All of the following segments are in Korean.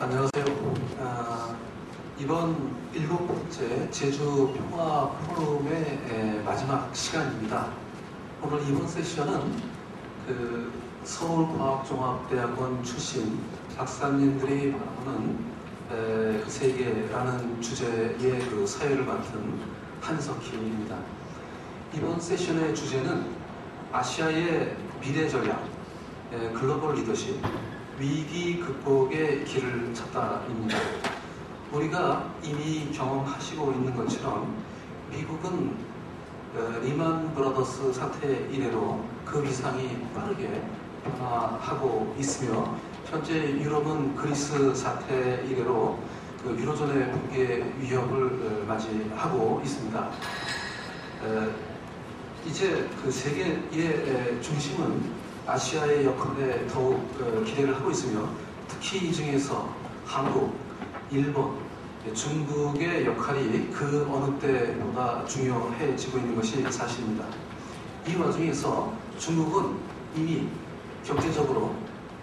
안녕하세요. 이번 7번째 제주 평화 포럼의 마지막 시간입니다. 오늘 이번 세션은 서울과학종합대학원 출신 박사님들이 바라보는 세계라는 주제의 사회를 맡은 한석희입니다. 이번 세션의 주제는 아시아의 미래 전략, 글로벌 리더십, 위기 극복의 길을 찾다입니다. 우리가 이미 경험하시고 있는 것처럼 미국은 리만 브라더스 사태 이래로 그 위상이 빠르게 변화하고 있으며, 현재 유럽은 그리스 사태 이래로 유로존의 붕괴 위협을 맞이하고 있습니다. 이제 세계의 중심은 아시아의 역할에 더욱 기대를 하고 있으며, 특히 이 중에서 한국, 일본, 중국의 역할이 그 어느 때보다 중요해지고 있는 것이 사실입니다. 이 와중에서 중국은 이미 경제적으로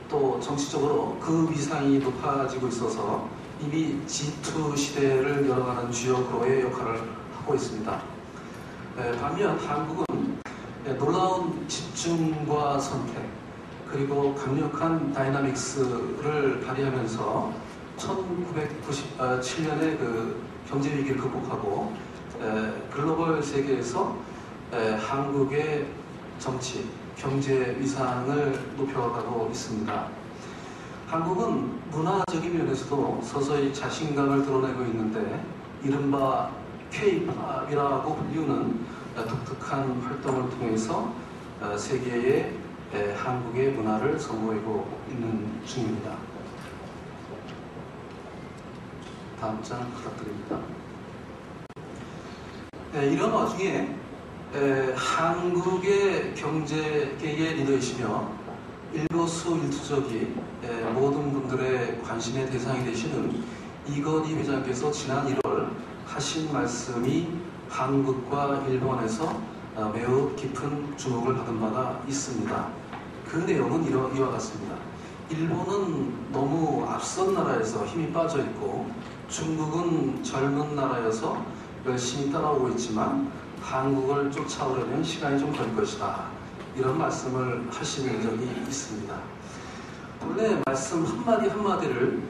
또 정치적으로 그 위상이 높아지고 있어서 이미 G2 시대를 열어가는 주역으로의 역할을 하고 있습니다. 반면 한국은 놀라운 집중과 선택, 그리고 강력한 다이나믹스를 발휘하면서 1997년에 경제위기를 극복하고 글로벌 세계에서 한국의 정치, 경제 위상을 높여가고 있습니다. 한국은 문화적인 면에서도 서서히 자신감을 드러내고 있는데, 이른바 K-팝이라고 불리우는 독특한 활동을 통해서 세계에 한국의 문화를 선보이고 있는 중입니다. 다음 장 부탁드립니다. 이런 와중에 한국의 경제계의 리더이시며 일거수일투족이 모든 분들의 관심의 대상이 되시는 이건희 회장께서 지난 1월 하신 말씀이 한국과 일본에서 매우 깊은 주목을 받은 바가 있습니다. 그 내용은 이와 같습니다. 일본은 너무 앞선 나라에서 힘이 빠져 있고, 중국은 젊은 나라여서 열심히 따라오고 있지만 한국을 쫓아오려면 시간이 좀 걸릴 것이다. 이런 말씀을 하신 적이 있습니다. 본래 말씀 한마디 한마디를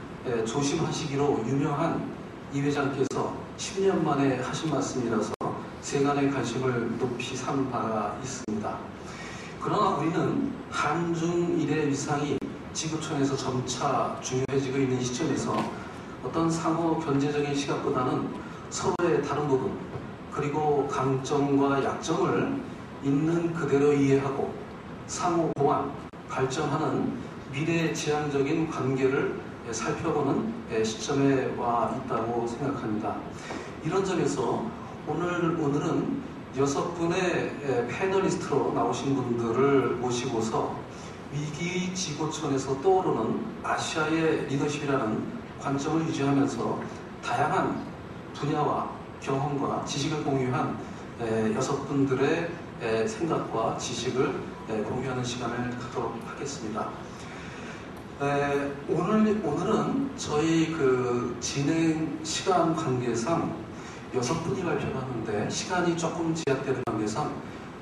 조심하시기로 유명한 이 회장께서 10년 만에 하신 말씀이라서 세간의 관심을 높이 산 바가 있습니다. 그러나 우리는 한중일의 위상이 지구촌에서 점차 중요해지고 있는 시점에서 어떤 상호 견제적인 시각보다는 서로의 다른 부분, 그리고 강점과 약점을 있는 그대로 이해하고 상호 보완, 발전하는 미래지향적인 관계를 살펴보는 시점에 와 있다고 생각합니다. 이런 점에서 오늘은 6분의 패널리스트로 나오신 분들을 모시고서 위기지구촌에서 떠오르는 아시아의 리더십이라는 관점을 유지하면서 다양한 분야와 경험과 지식을 공유한 6분들의 생각과 지식을 공유하는 시간을 갖도록 하겠습니다. 오늘은 저희 진행 시간 관계상 6분이 발표하는데 시간이 조금 제약되는 관계상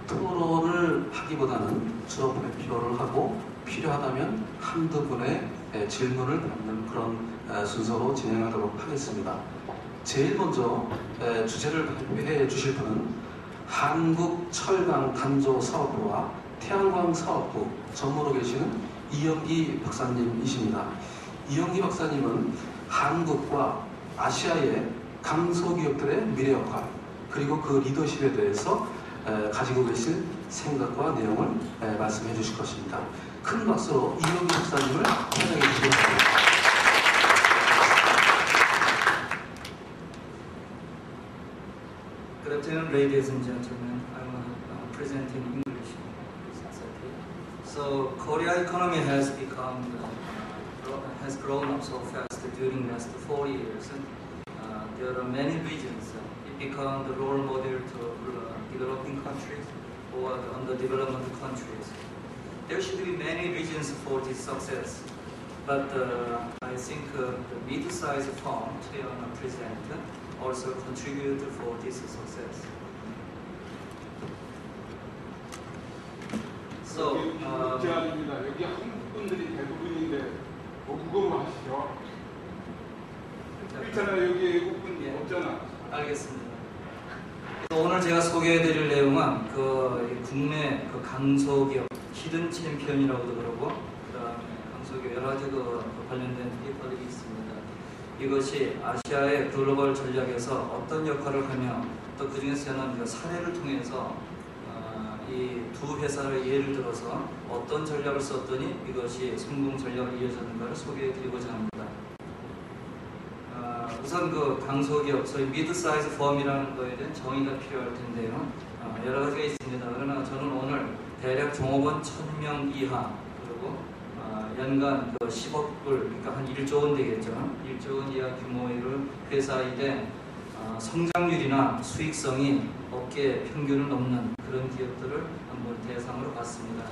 토론을 하기보다는 주로 발표를 하고 필요하다면 한두 분의 질문을 받는 그런 순서로 진행하도록 하겠습니다. 제일 먼저 주제를 발표해 주실 분은 한국철강단조사업부와 태양광사업부 전무로 계시는 이영기 박사님이십니다. 이영기 박사님은 한국과 아시아의 강소기업들의 미래 역할, 그리고 그 리더십에 대해서 가지고 계신 생각과 내용을 말씀해 주실 것입니다. 큰 박수로 이영기 박사님을 환영해 주시겠습니다. Good afternoon, ladies and gentlemen. I'm presenting English. So Korea economy has grown up so fast during the last 4 years. There are many reasons. It became the role model to developing countries or the underdeveloped countries. There should be many reasons for this success. but I think the mid-sized firm Cheon present also contribute for this success. So, 제안입니다. 여기 한국 분들이 대부분인데 국어로 하시죠. 그렇잖아요. 여기 외국분 예. 없잖아. 알겠습니다. 오늘 제가 소개해드릴 내용은 그 국내 그 강소기업 히든 챔피언이라고도 그러고 그다음에 강소기업 여러 가지 그 관련된 페이퍼들이 있습니다. 이것이 아시아의 글로벌 전략에서 어떤 역할을 하며 또 그 중에서 저는 그 사례를 통해서 이 두 회사를 예를 들어서 어떤 전략을 썼더니 이것이 성공 전략을 이어졌는가를 소개해드리고자 합니다. 우선 그 강소기업, 소위 미드사이즈 펌이라는 거에 대한 정의가 필요할 텐데요. 여러 가지가 있습니다. 그러나 저는 오늘 대략 종업원 1000명 이하 그리고 연간 그 10억 불, 그러니까 한 1조 원 되겠죠. 1조 원 이하 규모의 회사이되 성장률이나 수익성이 업계 평균을 넘는 그런 기업들을 한번 대상으로 봤습니다.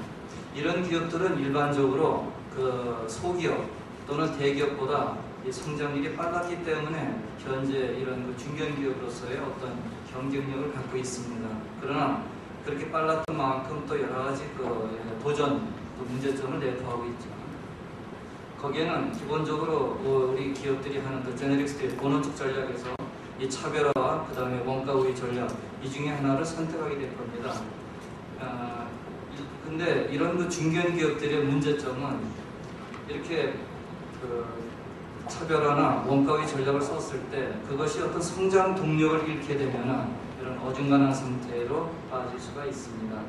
이런 기업들은 일반적으로 그 소기업 또는 대기업보다 이 성장률이 빨랐기 때문에 현재 이런 그 중견기업으로서의 어떤 경쟁력을 갖고 있습니다. 그러나 그렇게 빨랐던 만큼 또 여러 가지 그 도전, 또 문제점을 내포하고 있죠. 거기에는 기본적으로 우리 기업들이 하는 그 제네릭 스테이트 본원적 전략에서 이 차별화와 그 다음에 원가 우위 전략 이 중에 하나를 선택하게 될 겁니다. 근데 이런 그 중견기업들의 문제점은 이렇게 그 차별화나 원가의 전략을 썼을 때 그것이 어떤 성장 동력을 잃게 되면 이런 어중간한 상태로 빠질 수가 있습니다.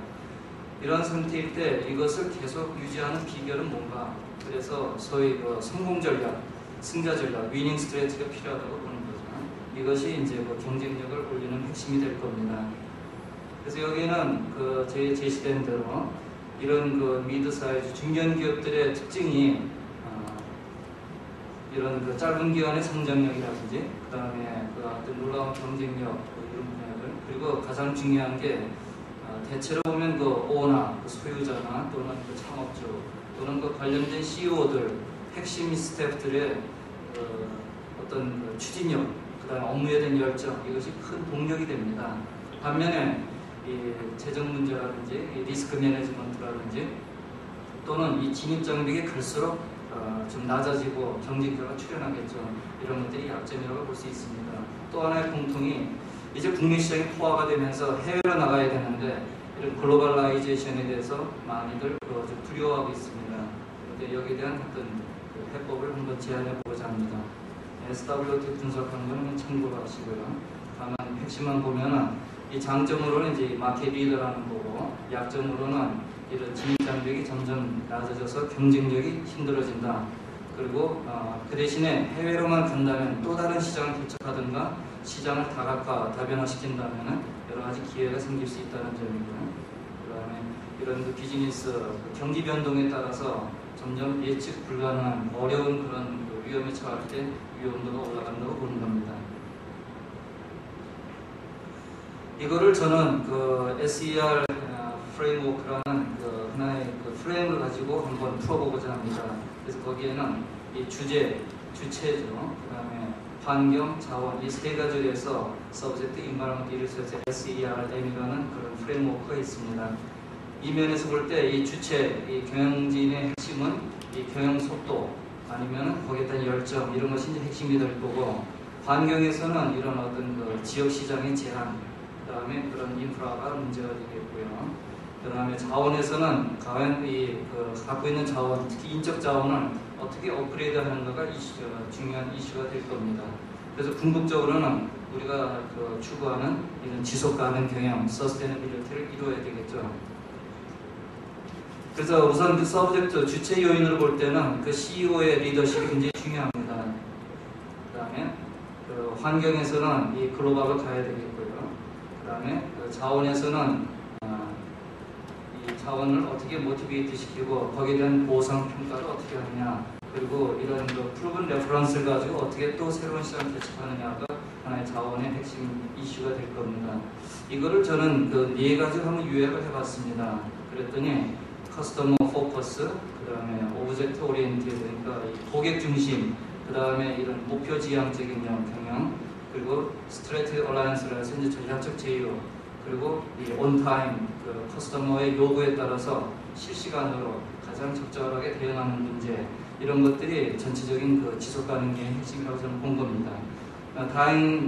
이런 상태일 때 이것을 계속 유지하는 비결은 뭔가? 그래서 소위 그 성공 전략, 승자 전략, 위닝 스트레이트가 필요하다고 보는 거죠. 이것이 이제 그 경쟁력을 올리는 핵심이 될 겁니다. 그래서 여기는 그 제시된 대로 이런 그 미드 사이즈 중견 기업들의 특징이 이런 그 짧은 기간의 성장력이라든지 그 다음에 그 어떤 놀라운 경쟁력 이런 분야들 그리고 가장 중요한 게 대체로 보면 그 오너, 그 소유자나 또는 그 창업주 또는 그 관련된 CEO들 핵심 스태프들의 어떤 그 추진력 그 다음에 업무에 대한 열정 이것이 큰 동력이 됩니다. 반면에 이 재정 문제라든지 이 리스크 매니지먼트라든지 또는 이 진입 장벽이 갈수록 좀 낮아지고 경쟁자가 출현하겠죠. 이런 것들이 약점이라고 볼 수 있습니다. 또 하나의 공통이 이제 국내 시장이 포화가 되면서 해외로 나가야 되는데 이런 글로벌라이제이션에 대해서 많이들 좀 두려워하고 있습니다. 그런데 여기에 대한 어떤 그 해법을 한번 제안해 보고자 합니다. SWT 분석하는 것은 참고로 하시고요. 다만 핵심만 보면은 이 장점으로는 이제 마켓 리더라는 거고 약점으로는 이런 진입 장벽이 점점 낮아져서 경쟁력이 힘들어진다. 그리고 그 대신에 해외로만 간다면 또 다른 시장을 개척하든가 시장을 다변화시킨다면 여러 가지 기회가 생길 수 있다는 점이고요. 그다음에 이런 그 비즈니스 경기 변동에 따라서 점점 예측 불가능한 어려운 그런 그 위험에 처할 때 위험도가 올라간다고 보는 겁니다. 이거를 저는 그 SER 프레임워크라는 그 하나의 그 프레임을 가지고 한번 풀어보고자 합니다. 그래서 거기에는 이 주제, 주체죠. 그 다음에 환경, 자원 이 세 가지에서 서브젝트, 인바이러먼트, 리서치, SERM이라는 그런 프레임워크가 있습니다. 이 면에서 볼 때 이 주체, 이 경영진의 핵심은 이 경영 속도 아니면 거기에 대한 열정 이런 것이 이제 핵심이 될 거고 환경에서는 이런 어떤 그 지역 시장의 제한 그 다음에 그런 인프라가 문제가 되겠고요. 그 다음에 자원에서는 과연 갖고 있는 자원, 특히 인적 자원을 어떻게 업그레이드 하는가가 중요한 이슈가 될 겁니다. 그래서 궁극적으로는 우리가 추구하는 이런 지속 가능 경영, 서스테너빌리티를 이루어야 되겠죠. 그래서 우선 그 서브젝트 주체 요인으로 볼 때는 그 CEO의 리더십이 굉장히 중요합니다. 그 다음에 그 환경에서는 이 글로벌로 가야 되겠고요. 그 다음에 그 자원에서는 이 자원을 어떻게 모티베이트 시키고 거기에 대한 보상 평가를 어떻게 하느냐 그리고 이런 그 프로븐 레퍼런스를 가지고 어떻게 또 새로운 시장을 개척하느냐가 하나의 자원의 핵심 이슈가 될 겁니다. 이거를 저는 그 네 가지로 한번 요약을 해봤습니다. 그랬더니 커스터머 포커스, 그 다음에 오브젝트 오리엔티드, 그러니까 이 고객 중심, 그 다음에 이런 목표 지향적인 경영, 그리고 스트레이트 얼라이언스라 해서 이제 전략적 제휴, 그리고 이 온타임, 그 커스터머의 요구에 따라서 실시간으로 가장 적절하게 대응하는 문제, 이런 것들이 전체적인 그 지속 가능의 핵심이라고 저는 본 겁니다.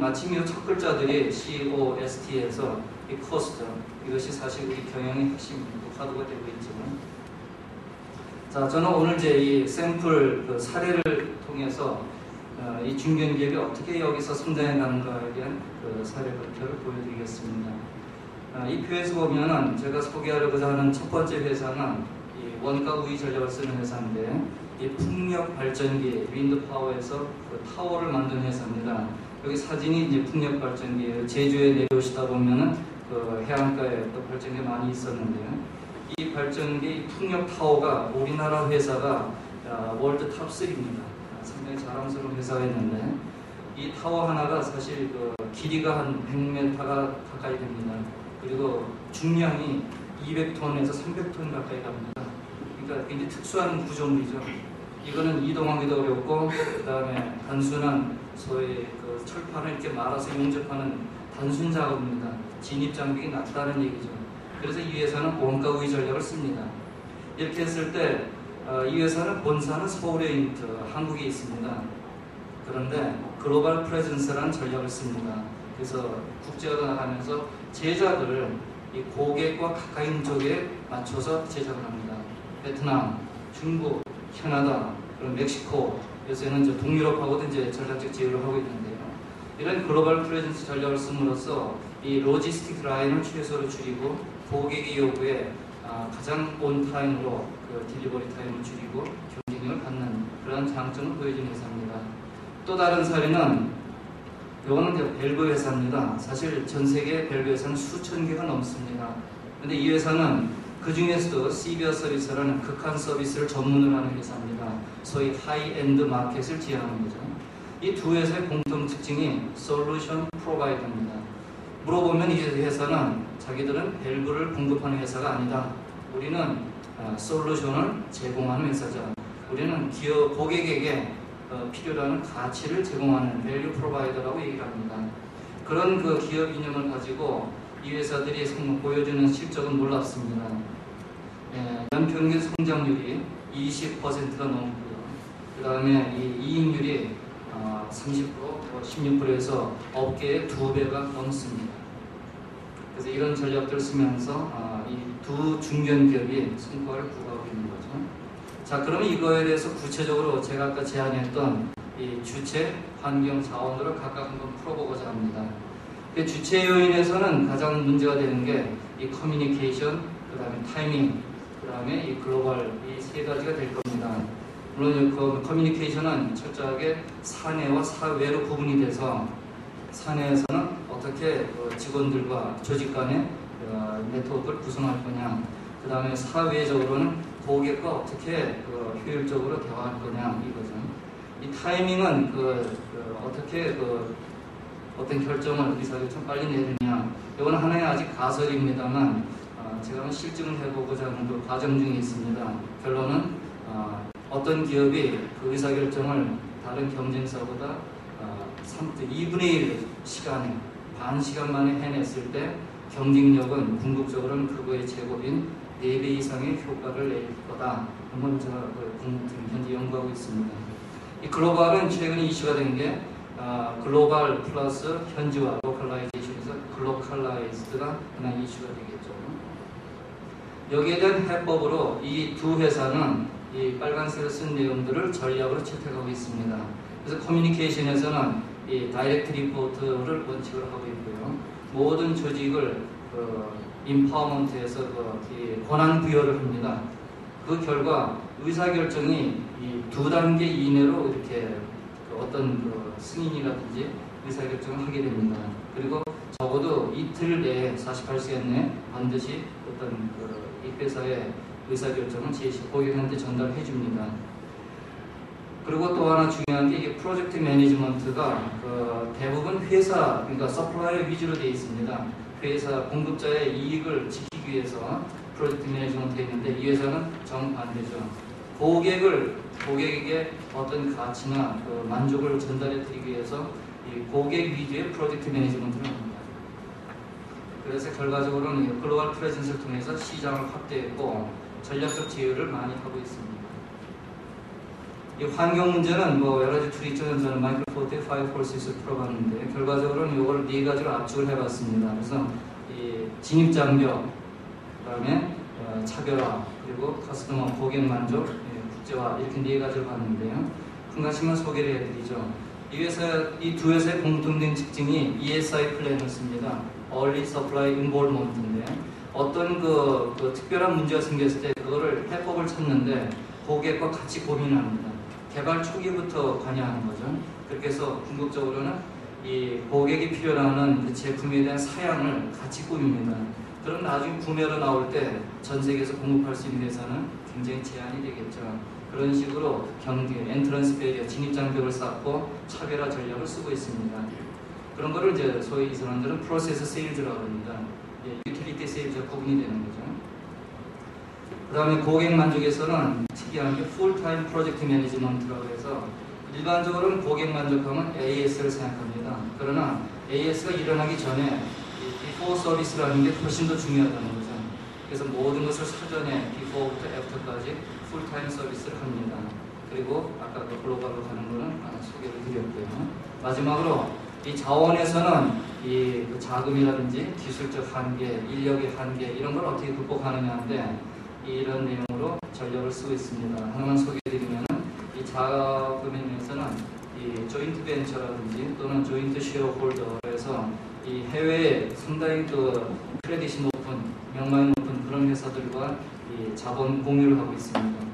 마침 이 첫 글자들이 COST에서 이 코스트, 이것이 사실 우리 경영의 핵심 화두가 되고 있죠. 자, 저는 오늘 이제 이 샘플 그 사례를 통해서 이 중견기업이 어떻게 여기서 성장해 가는가에 대한 그 사례 발표를 보여드리겠습니다. 이 표에서 보면은 제가 소개하려고자 하는 첫 번째 회사는 이 원가 우위 전략을 쓰는 회사인데, 이 풍력 발전기 윈드 파워에서 그 타워를 만든 회사입니다. 여기 사진이 이제 풍력 발전기예요. 제주에 내려오시다 보면은 그 해안가에 또 발전기 많이 있었는데요. 이 발전기 풍력 타워가 우리나라 회사가 월드 탑3입니다. 상당히 자랑스러운 회사였는데, 이 타워 하나가 사실 그 길이가 한 100m가 가까이 됩니다. 그리고 중량이 200톤에서 300톤 가까이 갑니다. 그러니까 굉장히 특수한 구조물이죠. 이거는 이동하기도 어렵고, 그 다음에 단순한 소위 그 철판을 이렇게 말아서 용접하는 단순 작업입니다. 진입 장벽이 낮다는 얘기죠. 그래서 이 회사는 원가 우위 전략을 씁니다. 이렇게 했을 때 이 회사는 본사는 서울에 한국에 있습니다. 그런데 글로벌 프레젠스라는 전략을 씁니다. 그래서 국제화가 나가면서 제작을 이 고객과 가까이 있는 쪽에 맞춰서 제작을 합니다. 베트남, 중국, 캐나다, 그리고 멕시코, 요새는 이제 동유럽하고도 이제 전략적 제휴를 하고 있는데요. 이런 글로벌 프레젠스 전략을 씀으로써 이 로지스틱 라인을 최소로 줄이고, 고객의 요구에 가장 온타임으로 그 딜리버리 타임을 줄이고 경쟁력을 갖는 그런 장점을 보여준 회사입니다. 또 다른 사례는 이거는 이제 밸브 회사입니다. 사실 전 세계 밸브 회사는 수천 개가 넘습니다. 근데 이 회사는 그 중에서도 시비어 서비스라는 극한 서비스를 전문으로 하는 회사입니다. 소위 하이엔드 마켓을 지향하는 거죠. 이 두 회사의 공통 특징이 솔루션 프로바이더입니다. 물어보면 이 회사는 자기들은 밸브를 공급하는 회사가 아니다. 우리는 솔루션을 제공하는 회사죠. 우리는 기업 고객에게 필요로 하는 가치를 제공하는 밸류 프로바이더라고 얘기를 합니다. 그런 그 기업 이념을 가지고 이 회사들이 보여주는 실적은 놀랍습니다. 연평균 성장률이 20%가 넘고요. 그 다음에 이 이익률이 30%, 16%에서 업계의 2배가 넘습니다. 그래서 이런 전략들을 쓰면서 이 두 중견기업이 성과를 구가하고 있는 거죠. 자, 그러면 이거에 대해서 구체적으로 제가 아까 제안했던 이 주체, 환경, 자원으로 각각 한번 풀어보고자 합니다. 주체 요인에서는 가장 문제가 되는 게 이 커뮤니케이션, 그 다음에 타이밍, 그 다음에 이 글로벌, 이 세 가지가 될 겁니다. 물론 그 커뮤니케이션은 철저하게 사내와 사외로 구분이 돼서, 사내에서는 어떻게 직원들과 조직 간의 네트워크를 구성할 거냐, 그 다음에 사회적으로는 고객과 어떻게 효율적으로 대화할 거냐, 이거죠. 이 타이밍은 어떻게 어떤 결정을 의사결정 빨리 내리냐, 이건 하나의 아직 가설입니다만 제가 한번 실증을 해보고자 하는 그 과정 중에 있습니다. 결론은 어떤 기업이 그 의사결정을 다른 경쟁사보다 2분의 1 시간에, 반 시간 만에 해냈을 때 경쟁력은 궁극적으로는 그거의 제곱인 4배 이상의 효과를 낼 거다. 한번 제가 현재 연구하고 있습니다. 이 글로벌은 최근에 이슈가 된 게 글로벌 플러스 현지화, 로컬라이제이션에서 글로컬라이즈드가 하나의 이슈가 되겠죠. 여기에 대한 해법으로 이 두 회사는 이 빨간색을 쓴 내용들을 전략으로 채택하고 있습니다. 그래서 커뮤니케이션에서는 이 다이렉트 리포트를 원칙으로 하고 있고요. 모든 조직을 인파워먼트에서 권한 부여를 합니다. 그 결과 의사결정이 이 2단계 이내로 이렇게 어떤 승인이라든지 의사결정을 하게 됩니다. 그리고 적어도 이틀 내에 48시간 내에 반드시 어떤 이 회사의 의사결정을 고객한테 전달해 줍니다. 그리고 또 하나 중요한 게 이게 프로젝트 매니지먼트가 대부분 회사, 그러니까 서플라이어 위주로 되어 있습니다. 회사 공급자의 이익을 지키기 위해서 프로젝트 매니지먼트에 있는데 이 회사는 정반대죠. 고객에게 어떤 가치나 그 만족을 전달해 드리기 위해서 이 고객 위주의 프로젝트 매니지먼트를 합니다. 그래서 결과적으로는 이 글로벌 프레젠스를 통해서 시장을 확대했고 전략적 제휴를 많이 하고 있습니다. 이 환경 문제는 뭐 여러 가지 툴이 있죠. 저는 마이크로포트의 5forces 풀어봤는데 결과적으로는 이걸 4가지로 압축을 해봤습니다. 그래서 이 진입장벽, 그다음에 차별화, 그리고 커스터머 고객 만족, 국제화 이렇게 4가지를 봤는데요. 한 가지만 소개를 해드리죠. 이 두 회사의 공통된 특징이 ESI 플랜을 씁니다. Early Supply Involvement인데 어떤 그 특별한 문제가 생겼을 때 그거를 해법을 찾는데 고객과 같이 고민합니다. 개발 초기부터 관여하는 거죠. 그렇게 해서 궁극적으로는 이 고객이 필요로 하는 그 제품에 대한 사양을 같이 꾸밉니다. 그럼 나중에 구매로 나올 때 전 세계에서 공급할 수 있는 회사는 굉장히 제한이 되겠죠. 그런 식으로 경계, 엔트런스 베리어, 진입장벽을 쌓고 차별화 전략을 쓰고 있습니다. 그런 거를 이제 소위 이 사람들은 프로세스 세일즈라고 합니다. 유틸리티 세일즈와 구분이 되는 거죠. 그 다음에 고객 만족에서는 특이한 게 풀타임 프로젝트 매니지먼트라고 해서 일반적으로는 고객 만족하면 AS를 생각합니다. 그러나 AS가 일어나기 전에 비포 서비스라는 게 훨씬 더 중요하다는 거죠. 그래서 모든 것을 사전에 비포부터 애프터까지 풀타임 서비스를 합니다. 그리고 아까 그 글로벌로 가는 거는 소개를 드렸고요. 마지막으로 이 자원에서는 이 자금이라든지 기술적 한계, 인력의 한계 이런 걸 어떻게 극복하느냐인데 이런 내용으로 전략을 쓰고 있습니다. 하나만 소개해드리면 이 자금에 대해서는 이 조인트 벤처라든지 또는 조인트 쉐어홀더에서 이 해외에 상당히 그 크레딧이 높은 명망이 높은 그런 회사들과 이 자본 공유를 하고 있습니다.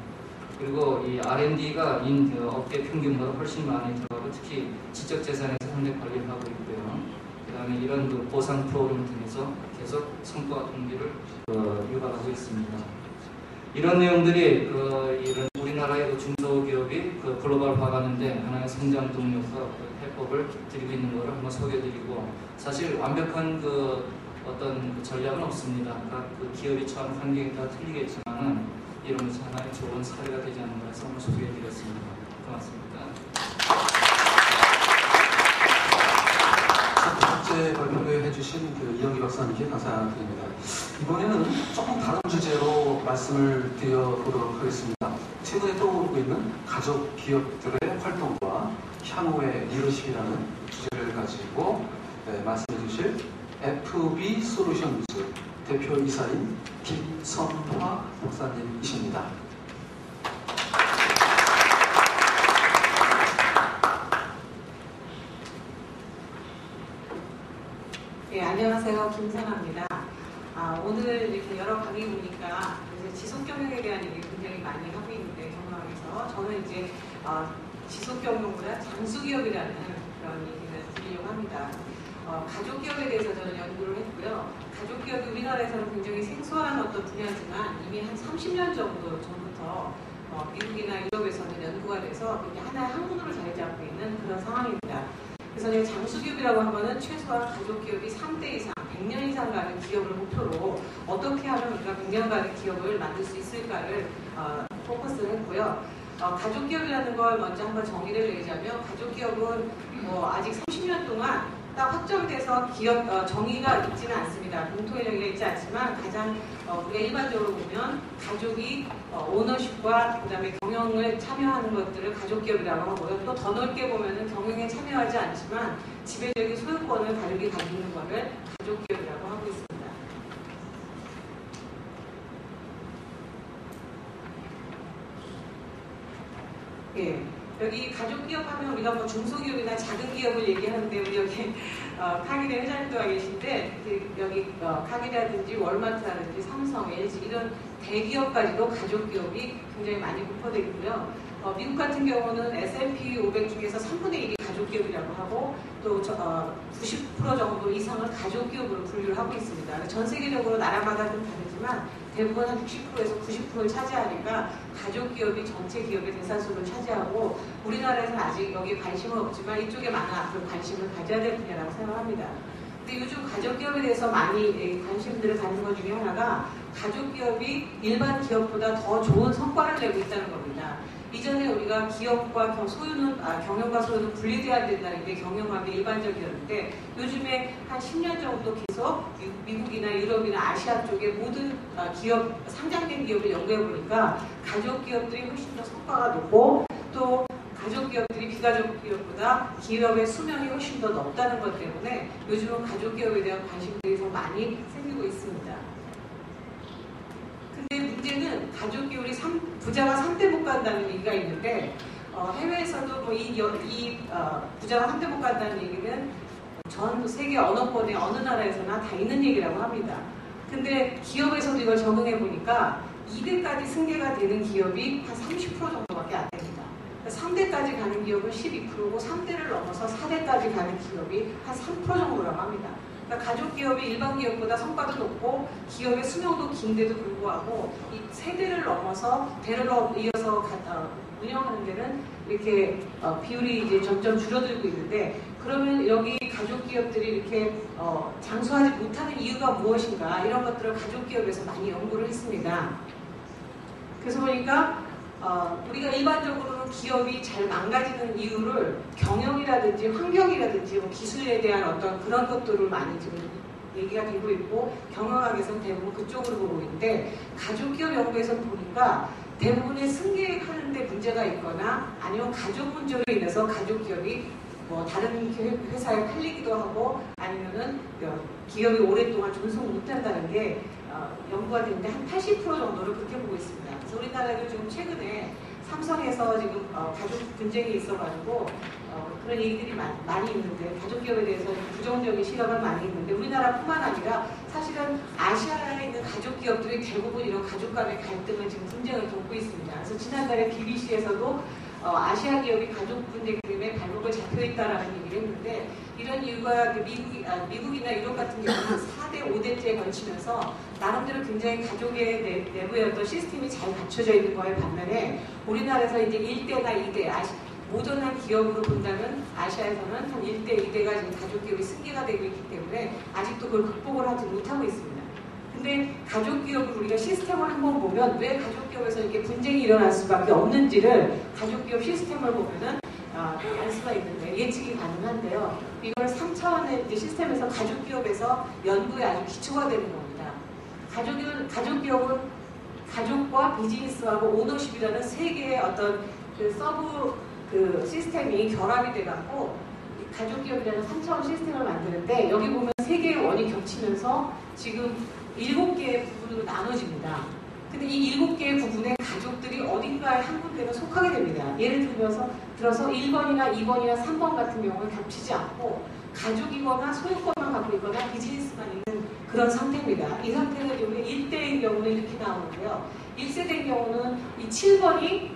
그리고 이 R&D가 업계 평균보다 훨씬 많이 들어가고 특히 지적 재산에서 상대 관리를 하고 있고요. 그다음에 이런 그 보상 프로그램을 통해서 계속 성과 동기를 유발하고 있습니다. 이런 내용들이 이런 우리나라의 그 중소기업이 그 글로벌화가는데 하나의 성장 동력과 해법을 드리고 있는 것을 한번 소개해드리고 사실 완벽한 어떤 전략은 없습니다. 각 그 기업이 처한 환경이 다 틀리겠지만은 이런 것이 하나의 좋은 사례가 되지 않는가 해서 한번 소개해드렸습니다. 고맙습니다. 첫 번째 발표를 해주신 그 이영기 박사님께 감사드립니다. 이번에는 조금 다른 주제로 말씀을 드려보도록 하겠습니다. 최근에 떠오르고 있는 가족 기업들의 활동과 향후의 리더십이라는 주제를 가지고 말씀해 주실 FB 솔루션즈 대표이사인 김선화 박사님이십니다. 네, 안녕하세요. 김선화입니다. 오늘 이렇게 여러 강의 보니까 지속경영에 대한 얘기를 굉장히 많이 하고 있는데 경영학에서 저는 이제 지속경영보다 장수기업이라는 그런 얘기를 드리려고 합니다. 가족기업에 대해서 저는 연구를 했고요. 가족기업이 우리나라에서는 굉장히 생소한 어떤 분야지만 이미 한 30년 정도 전부터 미국이나 유럽에서는 연구가 돼서 하나의 학문으로 자리 잡고 있는 그런 상황입니다. 그래서 장수기업이라고 하면은 최소한 가족기업이 3대 이상, 100년 이상 가는 기업을 목표로 어떻게 하면 우리가 100년 가는 기업을 만들 수 있을까를 포커스를 했고요. 가족기업이라는 걸 먼저 한번 정의를 내자면 가족기업은 아직 30년 동안 딱 확정돼서 기업 정의가 있지는 않습니다. 공통의 정의가 있지 않지만 가장 우리가 일반적으로 보면 가족이 오너십과 그다음에 경영을 참여하는 것들을 가족기업이라고 하고요. 또 더 넓게 보면은 경영에 참여하지 않지만 지배적인 소유권을 가족이 가지고 있는 것을 가족기업이라고 하고 있습니다. 예. 여기 가족기업 하면 우리가 뭐 중소기업이나 작은 기업을 얘기하는데 우리 여기 카기대 회장님도 와 계신데 여기 카기라든지 월마트라든지 삼성, LG 이런 대기업까지도 가족기업이 굉장히 많이 분포되어 있고요. 미국 같은 경우는 S&P 500 중에서 3분의 1이 가족기업이라고 하고 또 90% 정도 이상을 가족기업으로 분류를 하고 있습니다. 전 세계적으로 나라마다 좀 다르지만 대부분 한 60%에서 90%를 차지하니까 가족기업이 전체 기업의 대다수를 차지하고 우리나라에서는 아직 여기에 관심은 없지만 이쪽에 많은 앞으로 관심을 가져야 될 분야라고 생각합니다. 근데 요즘 가족기업에 대해서 많이 관심들을 갖는 것 중에 하나가 가족기업이 일반 기업보다 더 좋은 성과를 내고 있다는 겁니다. 이전에 우리가 기업과 경영과 소유는 분리돼야 된다는 게 경영학의 일반적이었는데 요즘에 한 10년 정도 계속 미국이나 유럽이나 아시아 쪽의 모든 기업, 상장된 기업을 연구해 보니까 가족기업들이 훨씬 더 성과가 높고 또 가족기업들이 비가족기업보다 기업의 수명이 훨씬 더 높다는 것 때문에 요즘은 가족기업에 대한 관심들이 더 많이 생기고 있습니다. 근데 문제는 가족기업이 부자가 3대 못 간다는 얘기가 있는데 해외에서도 뭐 부자가 3대 못 간다는 얘기는 전 세계 언어권의 어느 나라에서나 다 있는 얘기라고 합니다. 근데 기업에서도 이걸 적응해 보니까 2대까지 승계가 되는 기업이 한 30% 정도밖에 안 됩니다. 3대까지 가는 기업은 12%고 3대를 넘어서 4대까지 가는 기업이 한 3% 정도라고 합니다. 그러니까 가족기업이 일반 기업보다 성과도 높고 기업의 수명도 긴데도 불구하고 이 세대를 넘어서 대를 이어서 운영하는 데는 이렇게 비율이 이제 점점 줄어들고 있는데 그러면 여기 가족기업들이 이렇게 장수하지 못하는 이유가 무엇인가 이런 것들을 가족기업에서 많이 연구를 했습니다. 그래서 보니까 우리가 일반적으로는 기업이 잘 망가지는 이유를 경영이라든지 환경이라든지 뭐 기술에 대한 어떤 그런 것들을 많이 지금 얘기가 되고 있고 경영학에서는 대부분 그쪽으로 보고 있는데 가족기업 연구에서 보니까 대부분의 승계하는 데 문제가 있거나 아니면 가족 문제로 인해서 가족기업이 뭐 다른 회사에 팔리기도 하고 아니면은 기업이 오랫동안 존속 못한다는 게 연구가 되는데 한 80% 정도를 그렇게 보고 있습니다. 그래서 우리나라도 지금 최근에 삼성에서 지금 가족 분쟁이 있어가지고 그런 얘기들이 많이 있는데 가족기업에 대해서 부정적인 시각은 많이 있는데 우리나라뿐만 아니라 사실은 아시아에 있는 가족기업들이 대부분 이런 가족 간의 갈등을 지금 분쟁을 겪고 있습니다. 그래서 지난달에 BBC에서도 아시아 기업이 가족 분쟁 때문에 발목을 잡혀있다라는 얘기를 했는데 이런 이유가 미국이나 유럽 같은 경우는 4대, 5대째 걸치면서 나름대로 굉장히 가족의 내부의 어떤 시스템이 잘 갖춰져 있는 거에 반면에 우리나라에서 이제 1대나 2대, 모던한 기업으로 본다면 아시아에서는 한 1대, 2대가 지금 가족기업이 승계가 되고 있기 때문에 아직도 그걸 극복을 하지 못하고 있습니다. 근데 가족기업을 우리가 시스템을 한번 보면 왜 가족기업에서 이렇게 분쟁이 일어날 수밖에 없는지를 가족기업 시스템을 보면은 알 수가 있는데 예측이 가능한데요. 이걸 3차원의 시스템에서 가족기업에서 연구에 아주 기초가 되는 겁니다. 가족기업은 가족과 비즈니스하고 오너십이라는 세 개의 어떤 시스템이 결합이 돼갖고 가족기업이라는 3차원 시스템을 만드는데 여기 보면 세 개의 원이 겹치면서 지금 7개의 부분으로 나눠집니다. 근데 이 7개의 부분에 가족들이 어딘가에 한 군데는 속하게 됩니다. 예를 들어서 1번이나 2번이나 3번 같은 경우는 겹치지 않고 가족이거나 소유권만 갖고 있거나 비즈니스만 있는 그런 상태입니다. 이 상태는 여기 1대인 경우는 이렇게 나오는데요. 1세대인 경우는 이 7번이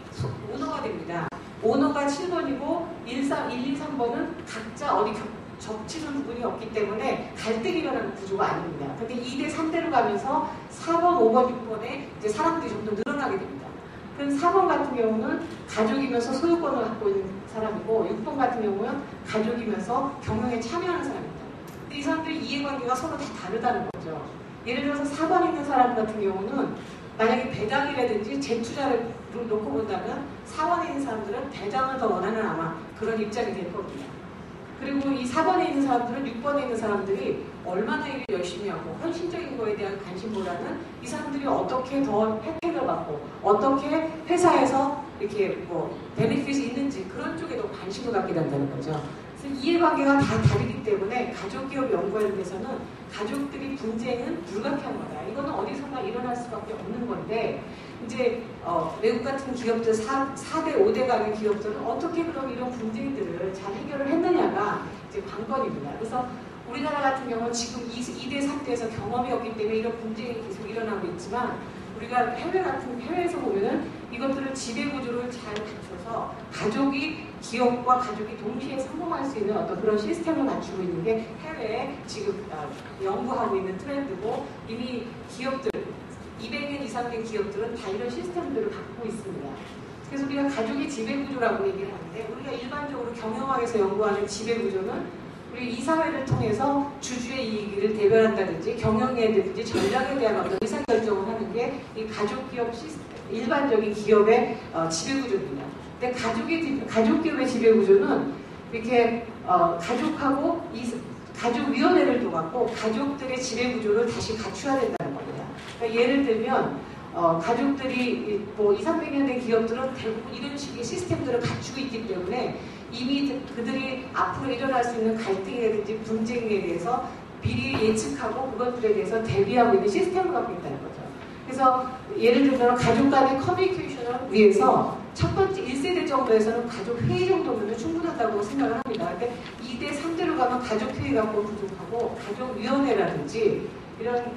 오너가 됩니다. 오너가 7번이고 1, 2, 3번은 각자 어디 접치는 부분이 없기 때문에 갈등이 일어나는 구조가 아닙니다. 근데 2대, 3대로 가면서 4번, 5번, 6번에 이제 사람들이 좀 더 늘어나게 됩니다. 그럼 4번 같은 경우는 가족이면서 소유권을 갖고 있는 사람이고 6번 같은 경우는 가족이면서 경영에 참여하는 사람입니다. 근데 이 사람들의 이해관계가 서로 다 다르다는 거죠. 예를 들어서 4번에 있는 사람 같은 경우는 만약에 배당이라든지 재투자를 놓고 본다면 4번에 있는 사람들은 배당을 더 원하는 아마 그런 입장이 될 겁니다. 그리고 이 4번에 있는 사람들은 6번에 있는 사람들이 얼마나 일을 열심히 하고 헌신적인 거에 대한 관심보다는 이 사람들이 어떻게 더 혜택을 받고 어떻게 회사에서 이렇게 뭐 베네핏이 있는지 그런 쪽에 더 관심을 갖게 된다는 거죠. 그래서 이해관계가 다 다르기 때문에 가족기업 연구원에서는 가족들이 분쟁은 불가피한 거다. 이거는 어디서나 일어날 수밖에 없는 건데 이제 외국 같은 기업들 4대, 5대 가는 기업들은 어떻게 그럼 이런 분쟁들을 잘 해결을 했느냐가 이제 관건입니다. 그래서 우리나라 같은 경우는 지금 2대, 3대에서 경험이 없기 때문에 이런 분쟁이 계속 일어나고 있지만 우리가 해외에서 보면은 이것들을 지배구조를 잘 갖춰서 가족이 기업과 가족이 동시에 성공할 수 있는 어떤 그런 시스템을 갖추고 있는 게 해외에 지금 연구하고 있는 트렌드고 이미 기업들 200년 이상 된 기업들은 다 이런 시스템들을 갖고 있습니다. 그래서 우리가 가족의 지배구조라고 얘기를 하는데 우리가 일반적으로 경영학에서 연구하는 지배구조는 우리 이사회를 통해서 주주의 이익을 대변한다든지 경영이라든지 전략에 대한 어떤 의사결정을 하는 게 이 가족기업 시스템, 일반적인 기업의 지배구조입니다. 근데 가족기업의 지배구조는 이렇게 가족하고 가족위원회를 둬갖고 가족들의 지배구조를 다시 갖춰야 된다는 겁니다. 그러니까 예를 들면 가족들이 뭐 200~300년 된 기업들은 대부분 이런 식의 시스템들을 갖추고 있기 때문에 이미 그들이 앞으로 일어날 수 있는 갈등이라든지 분쟁에 대해서 미리 예측하고 그것들에 대해서 대비하고 있는 시스템을 갖고 있다는 거죠. 그래서 예를 들면 가족 간의 커뮤니케이션을 위해서 첫 번째 1세대 정도에서는 가족 회의 정도면 충분하다고 생각을 합니다. 근데 2대, 3대로 가면 가족 회의 갖고 부족하고 가족위원회라든지 이런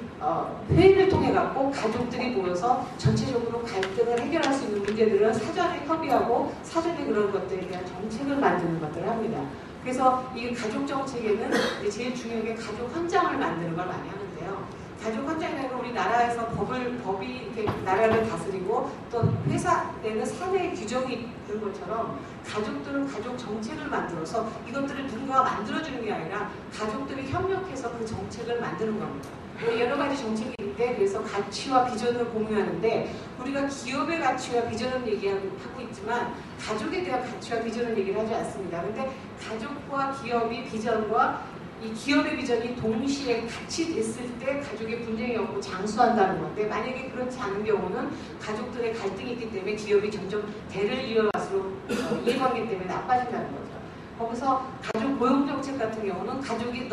회의를 통해 갖고 가족들이 모여서 전체적으로 갈등을 해결할 수 있는 문제들은 사전에 협의하고 사전에 그런 것들에 대한 정책을 만드는 것들을 합니다. 그래서 이 가족 정책에는 제일 중요한 게 가족 헌장을 만드는 걸 많이 하는데요. 가족 헌장이라는 건 우리나라에서 법이 이렇게 나라를 다스리고 또 회사 내는 사내 규정이 있는 것처럼 가족들은 가족 정책을 만들어서 이것들을 누군가가 만들어주는 게 아니라 가족들이 협력해서 그 정책을 만드는 겁니다. 여러 가지 정책이 있는데 그래서 가치와 비전을 공유하는데 우리가 기업의 가치와 비전을 얘기하고 있지만 가족에 대한 가치와 비전을 얘기를 하지 않습니다. 근데 가족과 기업이 비전과 이 기업의 비전이 동시에 같이 됐을 때 가족의 분쟁이 없고 장수한다는 건데 만약에 그렇지 않은 경우는 가족들의 갈등이 있기 때문에 기업이 점점 대를 이어갈수록 이해관계 때문에 나빠진다는 거죠. 거기서 가족 고용 정책 같은 경우는 가족이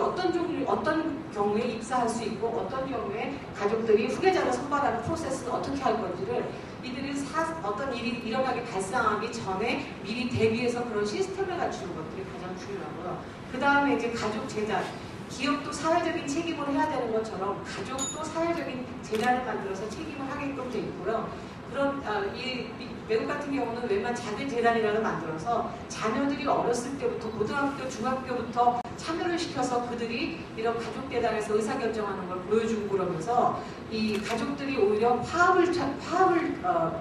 어떤 경우에 입사할 수 있고 어떤 경우에 가족들이 후계자를 선발하는 프로세스는 어떻게 할 건지를 이들이 어떤 일이 일어나게 발생하기 전에 미리 대비해서 그런 시스템을 갖추는 것들이 가장 중요하고요. 그 다음에 이제 가족 재단, 기업도 사회적인 책임을 해야 되는 것처럼 가족도 사회적인 재단을 만들어서 책임을 하게끔 돼 있고요. 그런 이 외국 같은 경우는 웬만 작은 재단이라는 걸 만들어서 자녀들이 어렸을 때부터 고등학교, 중학교부터 참여를 시켜서 그들이 이런 가족 재단에서 의사결정하는 걸 보여주고 그러면서 이 가족들이 오히려 파업을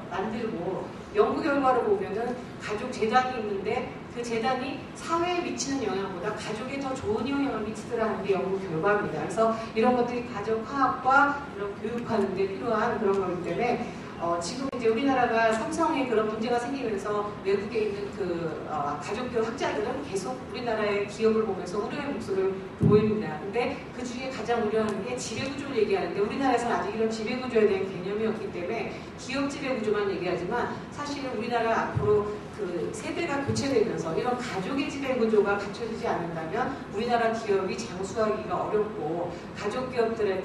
만들고 연구 결과를 보면은 가족 재단이 있는데 그 재단이 사회에 미치는 영향보다 가족에 더 좋은 영향을 미치더라는 게 연구 결과입니다. 그래서 이런 것들이 가족 화합과 이런 교육하는 데 필요한 그런 거기 때문에 지금 이제 우리나라가 삼성에 그런 문제가 생기면서 외국에 있는 그 가족교육 학자들은 계속 우리나라의 기업을 보면서 우려의 목소리를 보입니다. 근데 그 중에 가장 우려하는 게 지배구조를 얘기하는데 우리나라에서는 아직 이런 지배구조에 대한 개념이 없기 때문에 기업 지배구조만 얘기하지만 사실은 우리나라 앞으로 그 세대가 교체되면서 이런 가족의 지배구조가 갖춰지지 않는다면 우리나라 기업이 장수하기가 어렵고 가족기업들은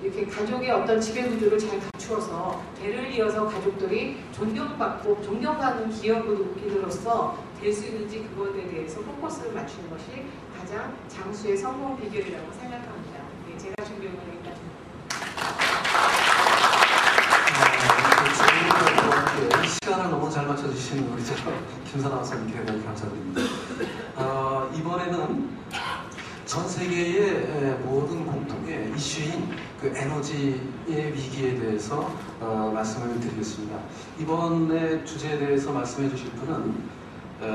이렇게 가족의 어떤 지배구조를 잘 갖추어서 대를 이어서 가족들이 존경받고 존경하는 기업으로서 될 수 있는지 그것에 대해서 포커스를 맞추는 것이 가장 장수의 성공 비결이라고 생각합니다. 네, 제가 준비한 건 여기까지입니다. 시간을 너무 잘 맞춰주시는 우리 김선아 박사님께 대단히 감사드립니다. 이번에는 전 세계의 모든 공통의 이슈인 그 에너지의 위기에 대해서 말씀을 드리겠습니다. 이번에 주제에 대해서 말씀해 주실 분은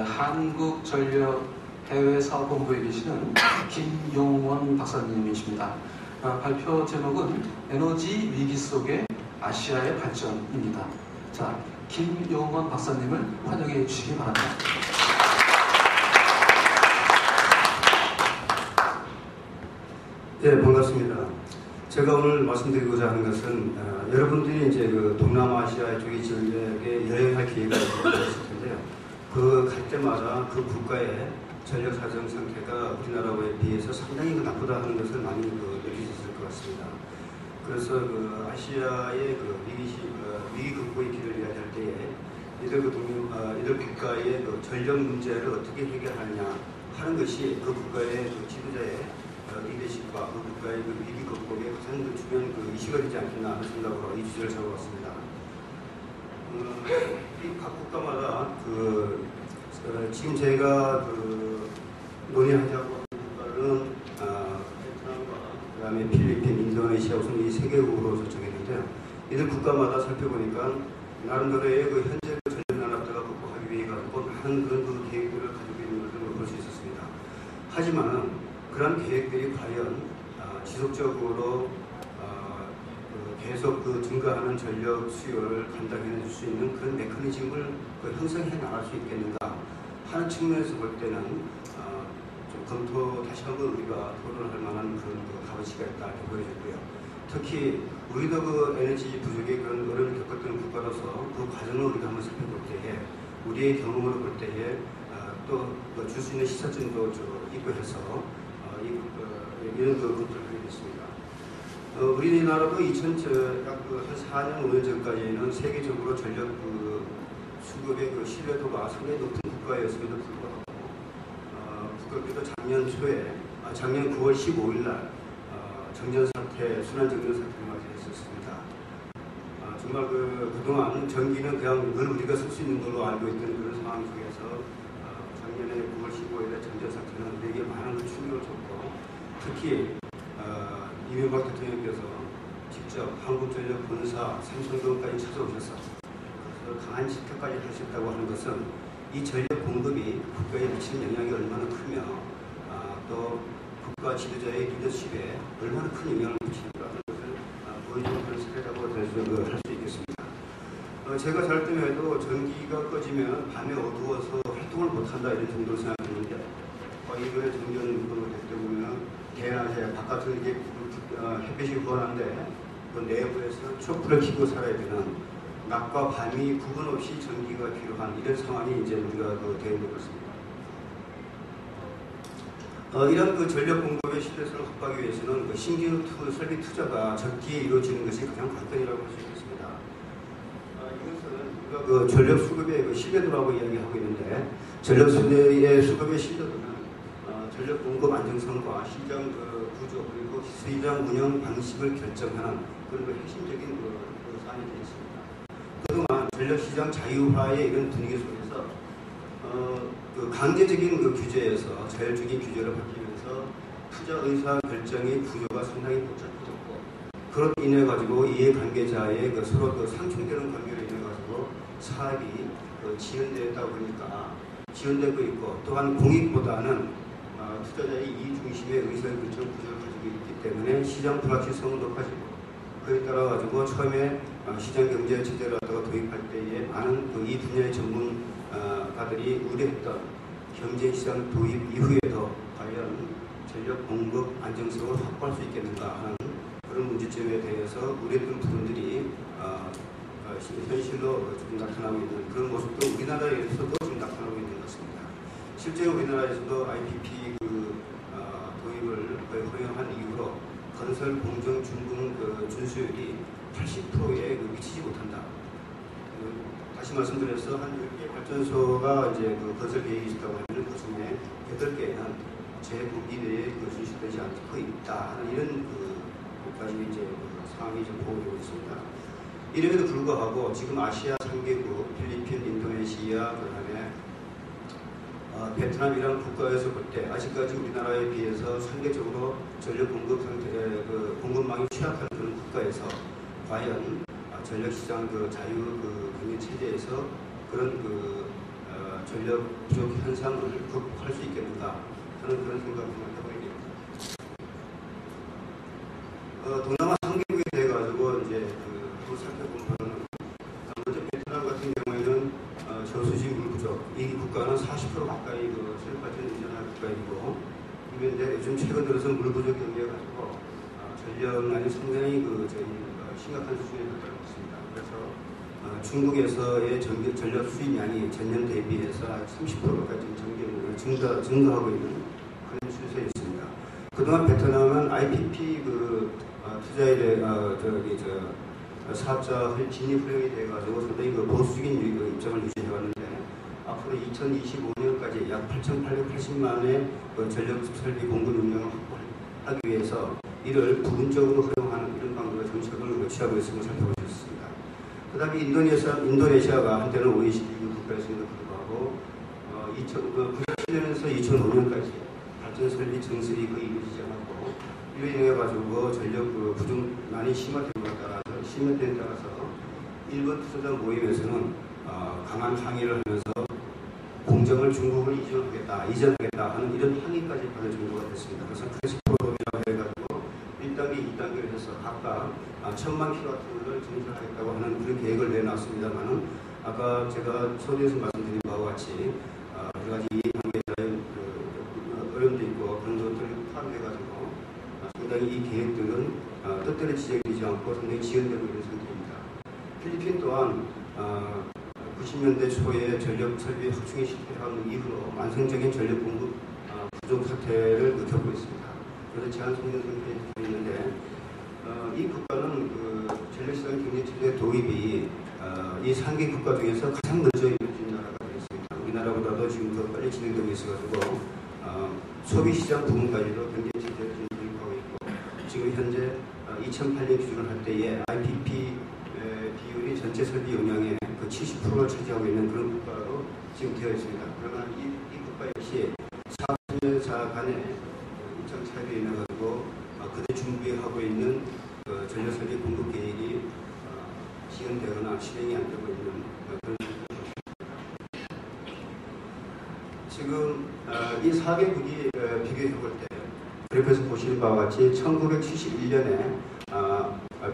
한국전력 해외사업본부에 계시는 김용원 박사님이십니다. 발표 제목은 에너지 위기 속의 아시아의 발전입니다. 자, 김용원 박사님을 환영해 주시기 바랍니다. 네, 반갑습니다. 제가 오늘 말씀드리고자 하는 것은 여러분들이 이제 그 동남아시아 쪽의 전력에 여행할 기회가 있을 텐데요. 그 갈 때마다 그 국가의 전력 사정 상태가 우리나라에 비해서 상당히 나쁘다 하는 것을 많이 느끼셨을 것 같습니다. 그래서 그 아시아의 그 위기 극복의 길을 이야기할 때에 이들 국가의 그 전력 문제를 어떻게 해결하느냐 하는 것이 그 국가의 그 지도자의 리더십과 그 국가의 그 위기 극복에 가장 중요한 그 이슈가 되지 않겠나 하는 생각으로 이 주제를 잡아봤습니다. 이 각 국가마다 지금 저희가 논의하자고 하는 국가는 베트남과 그다음에 필리핀, 인도네시아 우선 이 세 개국으로 정했는데요. 이들 국가마다 살펴보니까 나름대로의 그 현재 전력 난압도가 극복하기 위해 가지고 많은 그런 그 계획들을 가지고 있는 것을 볼 수 있었습니다. 하지만은 그런 계획들이 과연 지속적으로 계속 증가하는 전력 수요를 감당해 줄 수 있는 그런 메커니즘을 형성해 나갈 수 있겠는가 하는 측면에서 볼 때는 좀 다시 한번 우리가 토론할 만한 그런 값어치가 있다 이렇게 보여졌고요. 특히 우리도 에너지 부족의 그런 어려움을 겪었던 국가로서 그 과정을 우리가 한번 살펴볼 때에 우리의 경험으로 볼 때에 또 줄 수 있는 시사점도 있고 해서 이런 것들을 하게 됐습니다. 우리나라도 한 4년, 5년 전까지는 세계적으로 전력 수급의 신뢰도가 상당히 높은 국가였음에도 불구하고 국가께도 작년 9월 15일 날 순환 정전 사태를 맞이했었습니다. 정말 그동안 전기는 그냥 늘 우리가 쓸 수 있는 걸로 알고 있던 그런 상황 속에서 작년에 9월 15일에 정전 사태는 우리에게 많은 충격을 줬고 특히 이명박 대통령께서 직접 한국전력 본사 삼성동까지 찾아오셔서 그래서 강한 집회까지 하셨다고 하는 것은 이 전력 공급이 국가에 미치는 영향이 얼마나 크며 또 국가 지도자의 리더십에 얼마나 큰 영향을 미치는가 하는 것을 보여주는 그런 사례라고 할 수 있겠습니다. 제가 잘 때에도 전기가 꺼지면 밤에 어두워서 활동을 못한다 이런 정도로 생각했는데 이번에 정전 됐다 보면 대낮에 바깥으로 이렇게 햇빛이 후원한데 그 내부에서 촛불을 켜고 살아야 되는 낮과 밤이 구분 없이 전기가 필요한 이런 상황이 이제 우리가 되어 있습니다. 이런 전력 공급의 신뢰성을 확보하기 위해서는 신규 설비 투자가 적기에 이루어지는 것이 가장 관건이라고 할 수 있겠습니다. 이것은 우리가 전력 수급의 신뢰도라고 이야기하고 있는데 전력 수급의 신뢰도는 전력 공급 안정성과 시장 구조 그리고 시장 운영 방식을 결정하는 그런 핵심적인 사안이 되겠습니다. 그동안 전력 시장 자유화의 이런 분위기 속에서 강제적인 규제에서 자율적인 규제로 바뀌면서 투자 의사 결정의 구조가 상당히 복잡해졌고 그로 인해 가지고 이해관계자의 서로 상충되는 관계로 인해 가지고 사업이 지연되다 보니까 지연되고 있고 또한 공익보다는 투자자의 이익 중심의 의사결정 구조를 가지고 있기 때문에 시장 불확실성은 높아지고 그에 따라 가지고 처음에 시장 경제 체제를 도입할 때에 많은 이 분야의 전문가들이 우려했던 경제 시장 도입 이후에도 과연 전력 공급 안정성을 확보할 수 있겠는가 하는 그런 문제점에 대해서 우려했던 부분들이 현실로 좀 나타나고 있는 그런 모습도 우리나라에서도 좀 나타나고 있는 것 같습니다. 실제로 우리나라에서도 IPP 도입을 허용한 이후로 건설 공정 준공 준수율이 80%에 미치지 못한다. 다시 말씀드려서 한 10개 발전소가 이제 건설 계획이 있다고 하면 그 중에 8개는 재분기 내에 준수되지 않고 있다 하는 이런 까지 이제 상황이 좀 보고되고 있습니다. 이름에도 불구하고 지금 아시아 3개국 필리핀, 인도네시아, 그다음에 베트남이라는 국가에서 볼 때 아직까지 우리나라에 비해서 상대적으로 전력 공급 공급망이 취약한 그런 국가에서 과연 전력 시장 자유 경영 체제에서 그런 전력 부족 현상을 극복할 수 있겠는가 하는 그런 생각을 해보게 됩니다. 동남아 3개국에 대해 가지고 이제 살펴보면 먼저 베트남 같은 경우에는 저수지 물 부족, 이 국가는 40% 가까이 수력발전 의존하는 국가이고, 그런데 요즘 최근 들어서 물 부족 경기에 가지고 전력난이 상당히 심각한 수준에 달하고 있습니다. 그래서 중국에서의 전력 수입량이 전년 대비해서 30%까지 증가하고 있는 그런 추세에 있습니다. 그동안 베트남은 IPP 투자에 대해 사업자 진입 허용이 돼가지고 상당히 보수적인 입장을 유지해왔는데 앞으로 2025년까지 약 8,880만의 전력 설비 공급 용량을 확보하기 위해서 이를 부분적으로 허용하는 이런 방법의 정책을 취하고 있음을 살펴보셨습니다. 그 다음에 인도네시아가 한때는 OECD 국가였음에도 불구하고 1997년에서 2005년까지 발전 설비 증설이 거의 이루어지지 않았고 이로 인해 가지고 전력 부족난이 심화됨에 따라서 일본 투자자 모임에서는 강한 항의를 하면서 공장을 중국으로 이전하겠다 하는 이런 항의까지 받을 정도가 됐습니다. 그래서 크리스프로돔이라고 해가지고 1단계, 2단계를 해서 각각 1000만 킬로와트를 증설하겠다고 하는 그런 계획을 내놨습니다만은 아까 제가 소리에서 말씀드린 바와 같이 여러 가지 관계자의 어려움도 있고 그런 것들을 포함해가지고 상당히 이 계획들은 뜻대로 진행되지 않고 상당히 지연되고 있는 상태입니다. 필리핀 또한 90년대 초에 전력 설비 확충이 실패한 이후로 만성적인 전력 공급 부족 사태를 겪고 있습니다. 그래서 제한 성장 상태에 있는데 이 국가는 전력시장 경제체제 도입이 이 상계 국가 중에서 가장 먼저 이루어진 나라가 되겠습니다. 우리나라보다도 지금 더 빨리 진행되고 있어가지고 소비시장 부분까지도 경제체제를 도입하고 있고 지금 현재 2008년 기준을 할 때에 IPP 비율이 전체 설비 용량의 70%를 차지하고 있는 그런 국가로 지금 되어 있습니다. 그러나 이 국가 역시 4년차 간의 일정 차이로 인해 가지고 그대 준비하고 있는 전력 설비 공급 계획이 지연되거나 실행이 안 되고 있는 그런 지금 이 4개국이 비교해 볼 때 그래프에서 보시는 바와 같이 1971년에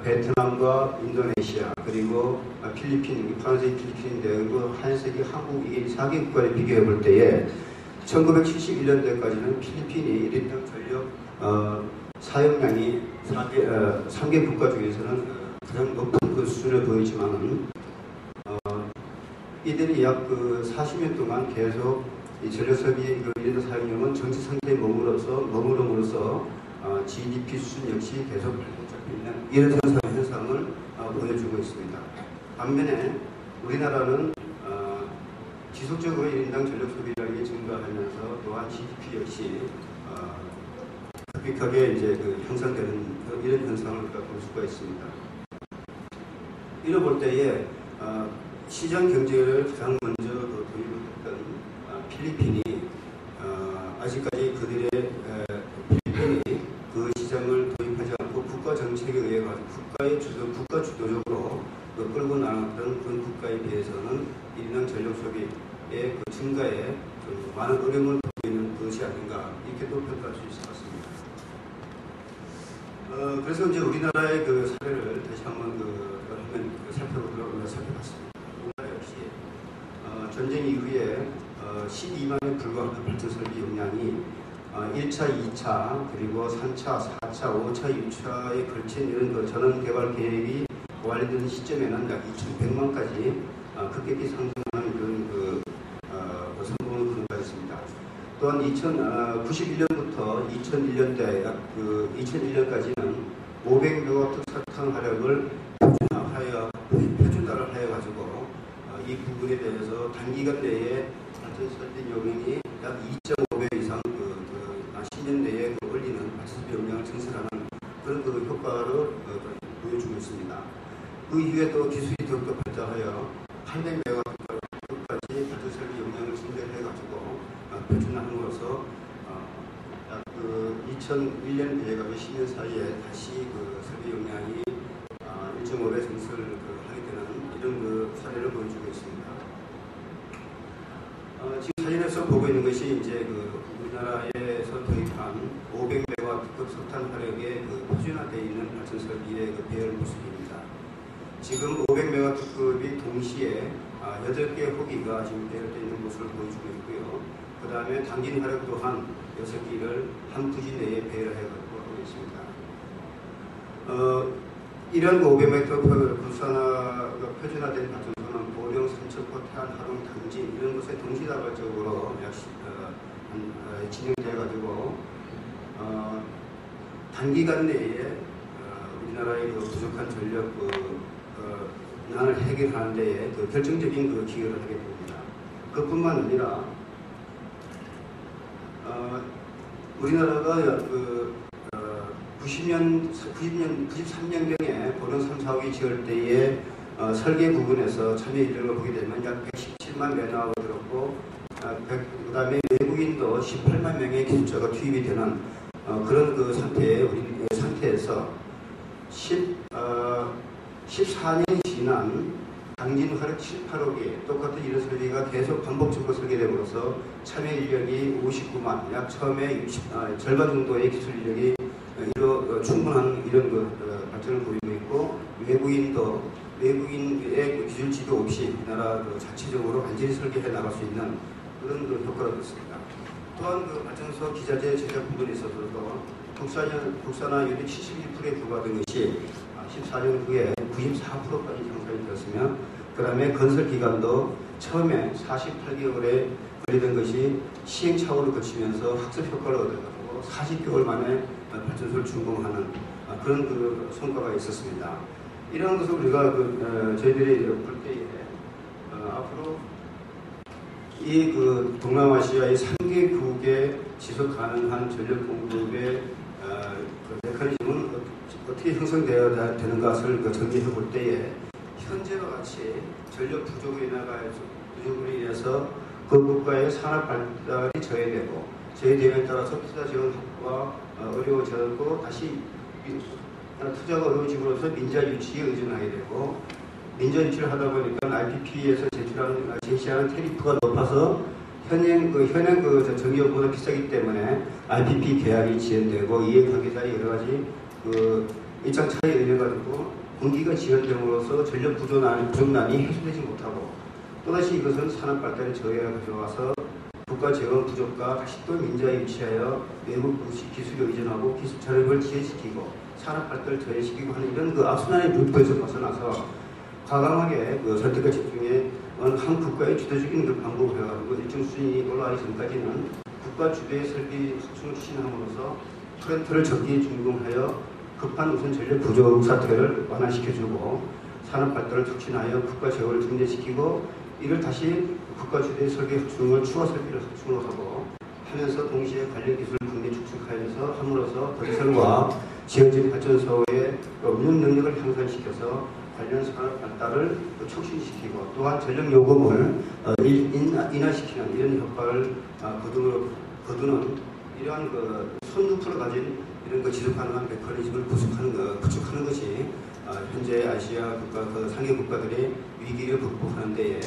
베트남과 인도네시아 그리고 필리핀, 프랑스의 필리핀인데 그리고 한세기 한국 이 4개 국가를 비교해 볼 때에 1971년대까지는 필리핀이 1인당 전력 사용량이 3개 국가 중에서는 가장 높은 그 수준을 보이지만은 이들이 약 40년 동안 계속 이 전력 설비의 1인당 사용량은 정치 상태에 머무름으로써 GDP 수준 역시 계속 있는 이런 현상을 보여주고 있습니다. 반면에 우리나라는 지속적으로 1인당 전력 소비량이 증가하면서 또한 GDP 역시 급격하게 이제 형성되는 이런 현상을 우리가 볼 수가 있습니다. 이를 볼 때에 시장 경제를 가장 먼저 도입을 했던 필리핀이 아직까지 그들의 필리핀이 그 시장을 도입하지 않고 국가 정책에 의해 가지고 국가 주도적으로 끌고 나갔던 그런 국가에 비해서는 1인당 전력 소비의 그 증가에 많은 어려움을 겪고 있는 것이 아닌가 이렇게도 평가할 수 있을 것 같습니다. 그래서 이제 우리나라의 그 사례를 다시 한번 살펴보도록 살펴봤습니다. 우리나라 역시 전쟁 이후에 12만에 불과한 발전 설비 용량이 1차, 2차, 그리고 3차, 4차, 5차, 6차에 걸친 이런 전원 개발 계획이 완료되는 시점에는 약 2,100만까지 급격히 상승하는 그런 성공을 그런 바 있습니다. 또한 1991년부터 2001년대 약 2001년까지는 500메가와트 석탄 화력을 표준화를 하여가지고 이 부분에 대해서 단기간 내에 발전 설비 용량이 약 2.5배 이상 10년 내에 올리는 발전 설비 용량을 증설하는 그런 효과를 보여주고 있습니다. 그 이후에 또 기술이 더욱더 발달하여 800메가와트까지 발전 설비 용량을 증대해가지고 표준화함으로써 약 2001년에 가지고 10년 사이에 다시 설비 용량이 1.5배 증설을 하게 되는 이런 사례를 보여주고 있습니다. 지금 사진에서 보고 있는 것이 이제 우리나라에서 도입한 500메가와트급 석탄 화력의 표준화되어 있는 발전 설비의 배열 모습입니다. 지금 500메가와트급이 동시에 8개의 호기가 지금 배열되어 있는 모습을 보여주고 있고요. 그 다음에 당긴 화력 또한 6기를 한 부지 내에 배열해가지고 하고 있습니다. 이런 500메가와트 표준화된 발전소는 보령, 삼천포, 태안, 하동, 당진 이런 곳에 동시다발적으로 진행되어가지고 단기간 내에 우리나라의 부족한 전력 난을 해결하는 데에 결정적인 기여를 하게 됩니다. 그뿐만 아니라 우리나라가 93년경에 보령 3, 4호기 지을 때에 설계 부분에서 참여 인력을 보게 되면 약 117만 매너가 들었고 그 다음에 외국인도 18만 명의 기술자가 투입이 되는 그런 상태에서 14년이 지난 당진 화력 7, 8억이 똑같은 이런 설비가 계속 반복적으로 설계됨으로써 참여 인력이 59만, 약 처음에 절반 정도의 기술 인력이 충분한 이런 발전을 보이고 있고, 외국인의 기술 지도 없이 우리나라 자체적으로 완전히 설계해 나갈 수 있는 그런 효과를 얻었습니다. 또한 발전소 기자재 제작 부분에 있어서도 국산화율이 71%에 불과된 것이 14년 후에 94%까지 향상이 되었으며, 그 다음에 건설 기간도 처음에 48개월에 걸리던 것이 시행착오를 거치면서 학습 효과를 얻어가지고 40개월 만에 발전소를 준공하는 그런 성과가 있었습니다. 이런 것을 우리가 저희들이 볼 때에 앞으로 이 동남아시아의 3개국의 지속 가능한 전력 공급의 메커니즘은 어떻게 형성되어야 되는가 것을 정리해 볼 때에, 현재와 같이 전력 부족으로 인해서 그 국가의 산업 발달이 저해됨에 따라서 투자 지원과 어려워졌고, 다시 투자가 어려워짐으로써 민자 유치에 의존하게 되고, 민자 유치를 하다 보니까 IPP에서 제시하는 테리프가 높아서 현행 전기요금보다 비싸기 때문에 IPP 계약이 지연되고, 이해 관계자의 여러 가지 일정 차이에 의해 가지고 공기가 지연됨으로써 전력 부족난이 해소되지 못하고, 또다시 이것은 산업 발달의 저해가 가져와서 국가 재원 부족과 다시 또 민자 유치하여 외국 기술에 의존하고 기술 자력을 지연시키고 산업 발달을 저해시키고 하는 이런 악순환의 루프에서 벗어나서 과감하게 선택과 집중에 한 국가의 주도적인 방법을 해가지고 일정 수준이 올라가기 전까지는 국가 주도의 설비 확충을 추진함으로써 트렌드를 적기 준공하여 급한 우선 전력 부족 사태를 완화시켜주고, 산업 발달을 촉진하여 국가 재원을 증대시키고, 이를 다시 국가 주도의 설비 확충을 추가 설비를 확충을 하고 하면서 동시에 관련 기술을 국내 축적하여서 함으로써 건설과 지역적 발전소의 운영 능력을 향상시켜서 관련 산업 발달을 촉진시키고, 또한 전력 요금을 인하시키는 이런 효과를 거두는 이러한 손루프를 가진 이런 지속 가능한 메커니즘을 구축하는 것이 현재 아시아 국가 상계 국가들의 위기를 극복하는 데에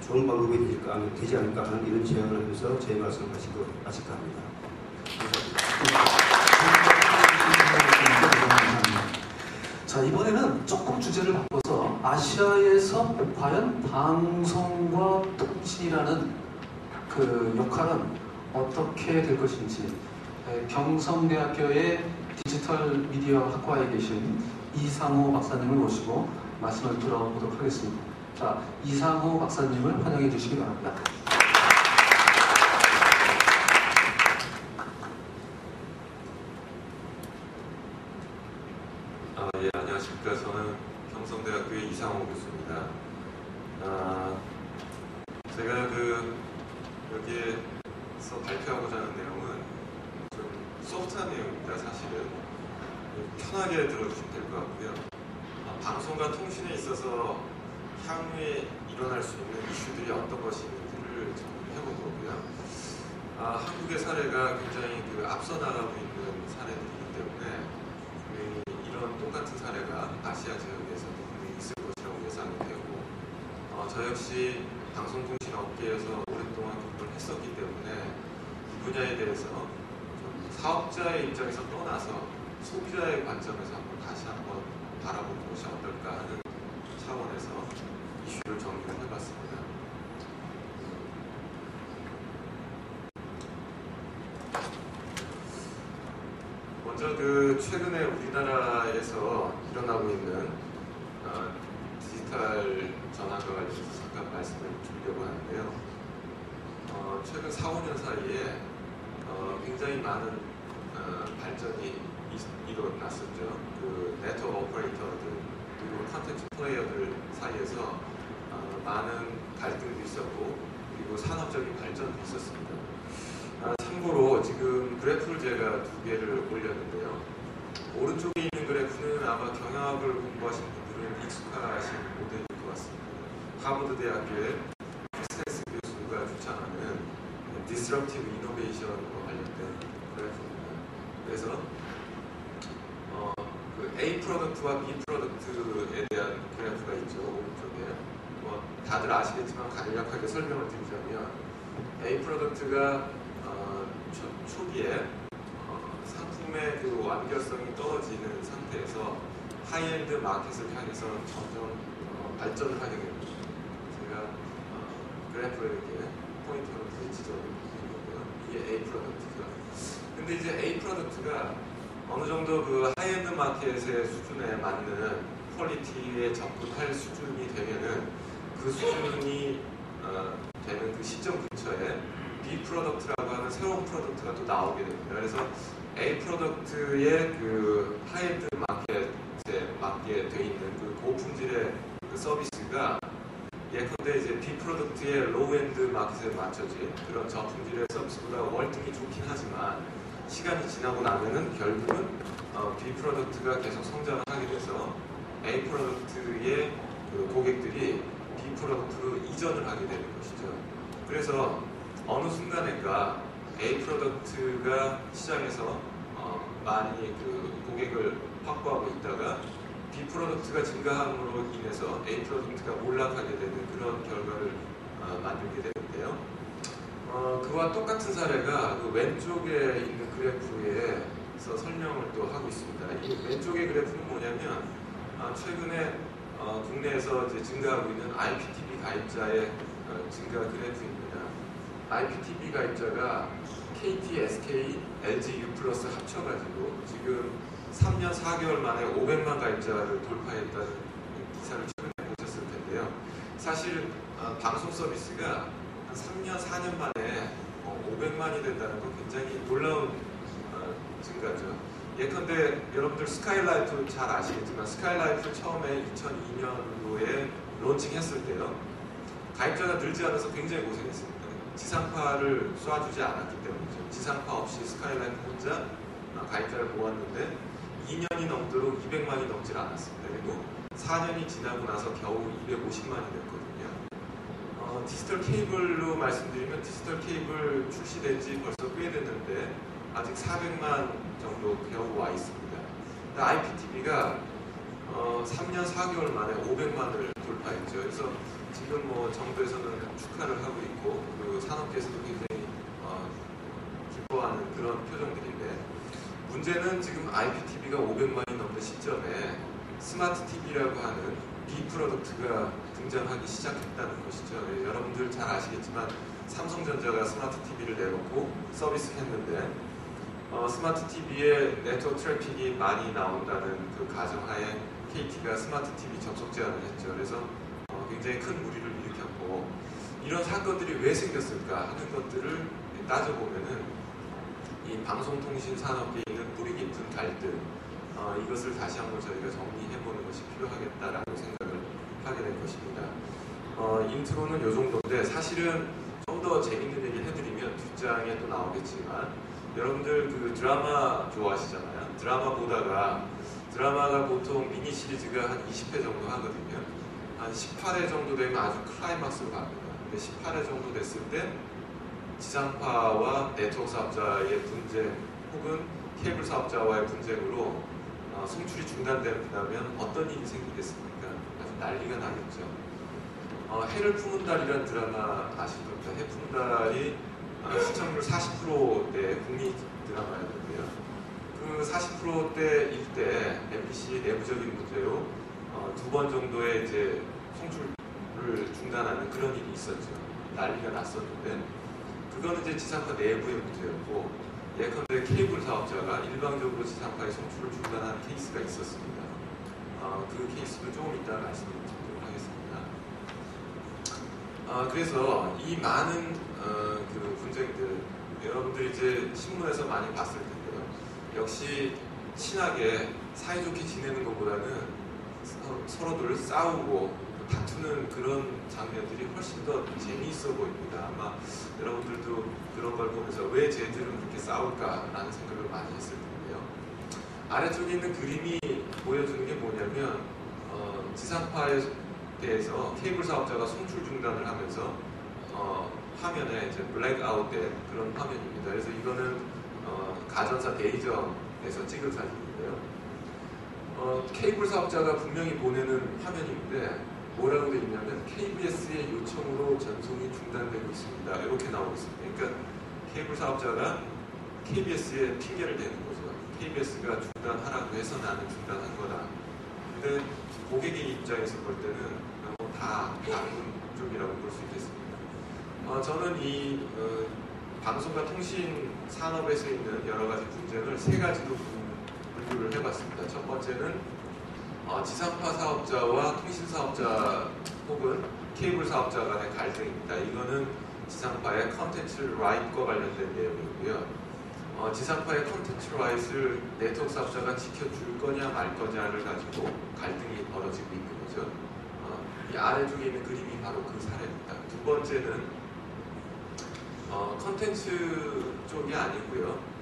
좋은 방법이 되지 않을까 하는 이런 제안을 하면서 제 말씀을 마칠까 합니다. 자, 이번에는 조금 주제를 바꿔서 아시아에서 과연 방송과 통신이라는 역할은 어떻게 될 것인지, 경성대학교의 디지털 미디어 학과에 계신 이상호 박사님을 모시고 말씀을 들어보도록 하겠습니다. 자, 이상호 박사님을 환영해 주시기 바랍니다. 예, 안녕하십니까. 저는 경성대학교의 이상호 교수입니다. 제가 여기에서 발표하고자 하는 내용은 좀 소프트한 내용입니다. 사실은 편하게 들어주시면 될 것 같고요. 방송과 통신에 있어서 향후에 일어날 수 있는 이슈들이 어떤 것이 있는지를 정리해볼 거고요. 한국의 사례가 굉장히 앞서 나가고 있는 사례들이기 때문에 이런 똑같은 사례가 아시아 지역에서도 분명히 있을 것이라고 예상이 되고, 저 역시 방송통신 업계에서 오랫동안 근무를 했었기 때문에 이 분야에 대해서 좀 사업자의 입장에서 떠나서 소비자의 관점에서 다시 한번 바라보는 것이 어떨까 하는 차원에서 이슈를 정리를 해봤습니다. 먼저 최근에 우리나라에서 일어나고 있는 디지털 전환과 관련해서 잠깐 말씀을 드리려고 하는데요. 최근 4, 5년 사이에 굉장히 많은 발전이 일어났었죠. 네트워크 오퍼레이터들 그리고 콘텐츠 플레이어들 사이에서 많은 갈등도 있었고, 그리고 산업적인 발전도 있었습니다. 참고로 지금 그래프를 제가 2개를 올렸는데요. 오른쪽에 있는 그래프는 아마 경영학을 공부하신 분들은 익숙하신 모델일 것 같습니다. 하버드 대학교의 크리스텐스 교수가 주창하는 Disruptive Innovation과 관련된 그래프입니다. 그래서 A 프로덕트와 B 프로덕트에 대한 그래프가 있죠. 오른쪽에. 뭐 다들 아시겠지만 간략하게 설명을 드리자면 A 프로덕트가 초기에 상품의 그 완결성이 떨어지는 상태에서 하이엔드 마켓을 향해서 점점 발전을 하게 됩니다. 제가 그래프에 이렇게 포인터를 부딪히도록 있는데요. 이게 A 프로덕트가. 근데 이제 A 프로덕트가 어느 정도 그 하이엔드 마켓의 수준에 맞는 퀄리티에 접근할 수준이 되면은 그 수준이 되는 그 시점 근처에 B 프로덕트라고 하는 새로운 프로덕트가 또 나오게 됩니다. 그래서 A 프로덕트의 그 하이엔드 마켓에 맞게 돼 있는 그 고품질의 그 서비스가 예컨대 이제 B 프로덕트의 로우엔드 마켓에 맞춰진 그런 저품질의 서비스보다 월등히 좋긴 하지만 시간이 지나고 나면은 결국은 B 프로덕트가 계속 성장을 하게 돼서 A 프로덕트의 그 고객들이 B 프로덕트로 이전을 하게 되는 것이죠. 그래서 어느 순간인가 A 프로덕트가 시장에서 많이 그 고객을 확보하고 있다가 B 프로덕트가 증가함으로 인해서 A 프로덕트가 몰락하게 되는 그런 결과를 만들게 되는데요. 그와 똑같은 사례가 그 왼쪽에 있는 그래프에서 설명을 또 하고 있습니다. 이 왼쪽의 그래프는 뭐냐면 최근에 국내에서 이제 증가하고 있는 IPTV 가입자의 증가 그래프입니다. IPTV 가입자가 KT, SK, LG, U+ 합쳐가지고 지금 3년 4개월 만에 500만 가입자를 돌파했다는 기사를 최근에 보셨을 텐데요. 사실 방송 서비스가 한 3년, 4년 만에 500만이 된다는 건 굉장히 놀라운 증가죠. 예컨대 여러분들 스카이라이프 잘 아시겠지만 스카이라이프 처음에 2002년도에 론칭했을 때요. 가입자가 늘지 않아서 굉장히 고생했습니다. 지상파를 쏴주지 않았기 때문이죠. 지상파 없이 스카이라이프 혼자 가입자를 모았는데 2년이 넘도록 200만이 넘질 않았습니다. 그리고 4년이 지나고 나서 겨우 250만이 됐거든요. 디지털 케이블로 말씀드리면 디지털 케이블 출시된 지 벌써 꽤 됐는데 아직 400만 정도 겨우 와 있습니다. IPTV가 3년 4개월 만에 500만을 돌파했죠. 그래서 지금 뭐 정부에서는 축하를 하고 있고 그리고 산업계에서도 굉장히 기뻐하는 그런 표정들인데 문제는 지금 IPTV가 500만이 넘는 시점에 스마트 TV라고 하는 B 프로덕트가 등장하기 시작했다는 것이죠. 여러분들 잘 아시겠지만 삼성전자가 스마트 TV를 내놓고 서비스했는데 스마트 TV에 네트워크 트래픽이 많이 나온다는 그 가정하에 KT가 스마트 TV 접속 제한을 했죠. 그래서 굉장히 큰 무리를 일으켰고 이런 사건들이 왜 생겼을까 하는 것들을 따져보면은 이 방송통신 산업계에 있는 뿌리 깊은 갈등 이것을 다시 한번 저희가 정리해보는 것이 필요하겠다라고 생각을 하게 된 것입니다. 인트로는 이 정도인데 사실은 좀 더 재밌는 얘기 해드리면 뒷장에 또 나오겠지만 여러분들 그 드라마 좋아하시잖아요. 드라마 보다가 드라마가 보통 미니 시리즈가 한 20회 정도 하거든요. 한 18회 정도 되면 아주 클라이막스로 갑니다. 근데 18회 정도 됐을 때 지상파와 네트워크 사업자의 분쟁 혹은 케이블 사업자와의 분쟁으로 송출이 중단된다면 어떤 일이 생기겠습니까? 아주 난리가 나겠죠. 해를 품은 달이라는 드라마 아실 겁니다. 해 품은 달이 시청률 40%대 국민 드라마였는데요. 그 40%대일 때 MBC 내부적인 문제로 2번 정도의 이제 송출을 중단하는 그런 일이 있었죠. 난리가 났었는데 그거는 이제 지상파 내부의 문제였고 예컨대 케이블 사업자가 일방적으로 지상파의 송출을 중단하는 케이스가 있었습니다. 그 케이스도 조금 이따 말씀드리도록 하겠습니다. 그래서 이 많은 그 분쟁들 여러분들이 이제 신문에서 많이 봤을 텐데요. 역시 친하게 사이좋게 지내는 것보다는 서로들 싸우고 다투는 그런 장면들이 훨씬 더 재미있어 보입니다. 아마 여러분들도 그런 걸 보면서 왜 쟤들은 그렇게 싸울까라는 생각을 많이 했을 텐데요. 아래쪽에 있는 그림이 보여주는 게 뭐냐면 지상파에 대해서 케이블 사업자가 송출 중단을 하면서 화면에 이제 블랙아웃된 그런 화면입니다. 그래서 이거는 가전사 대리점에서 찍은 사진인데요. 케이블 사업자가 분명히 보내는 화면인데 뭐라고 되어 있냐면 KBS의 요청으로 전송이 중단되고 있습니다. 이렇게 나오고 있습니다. 그러니까 케이블 사업자가 KBS에 핑계를 대는 거죠. KBS가 중단하라고 해서 나는 중단한 거다. 근데 고객의 입장에서 볼 때는 다 다른 쪽이라고 볼 수 있겠습니다. 저는 이 방송과 통신 산업에서 있는 여러 가지 분쟁을 세 가지로 분류를 해봤습니다. 첫 번째는 지상파 사업자와 통신 사업자 혹은 케이블 사업자 간의 갈등입니다. 이거는 지상파의 컨텐츠 라이트과 관련된 내용이고요. 지상파의 컨텐츠 라이트를 네트워크 사업자가 지켜줄 거냐 말 거냐를 가지고 갈등이 벌어지고 있는 거죠. 이 아래쪽에 있는 그림이 바로 그 사례입니다. 두 번째는 컨텐츠 쪽이 아니고요.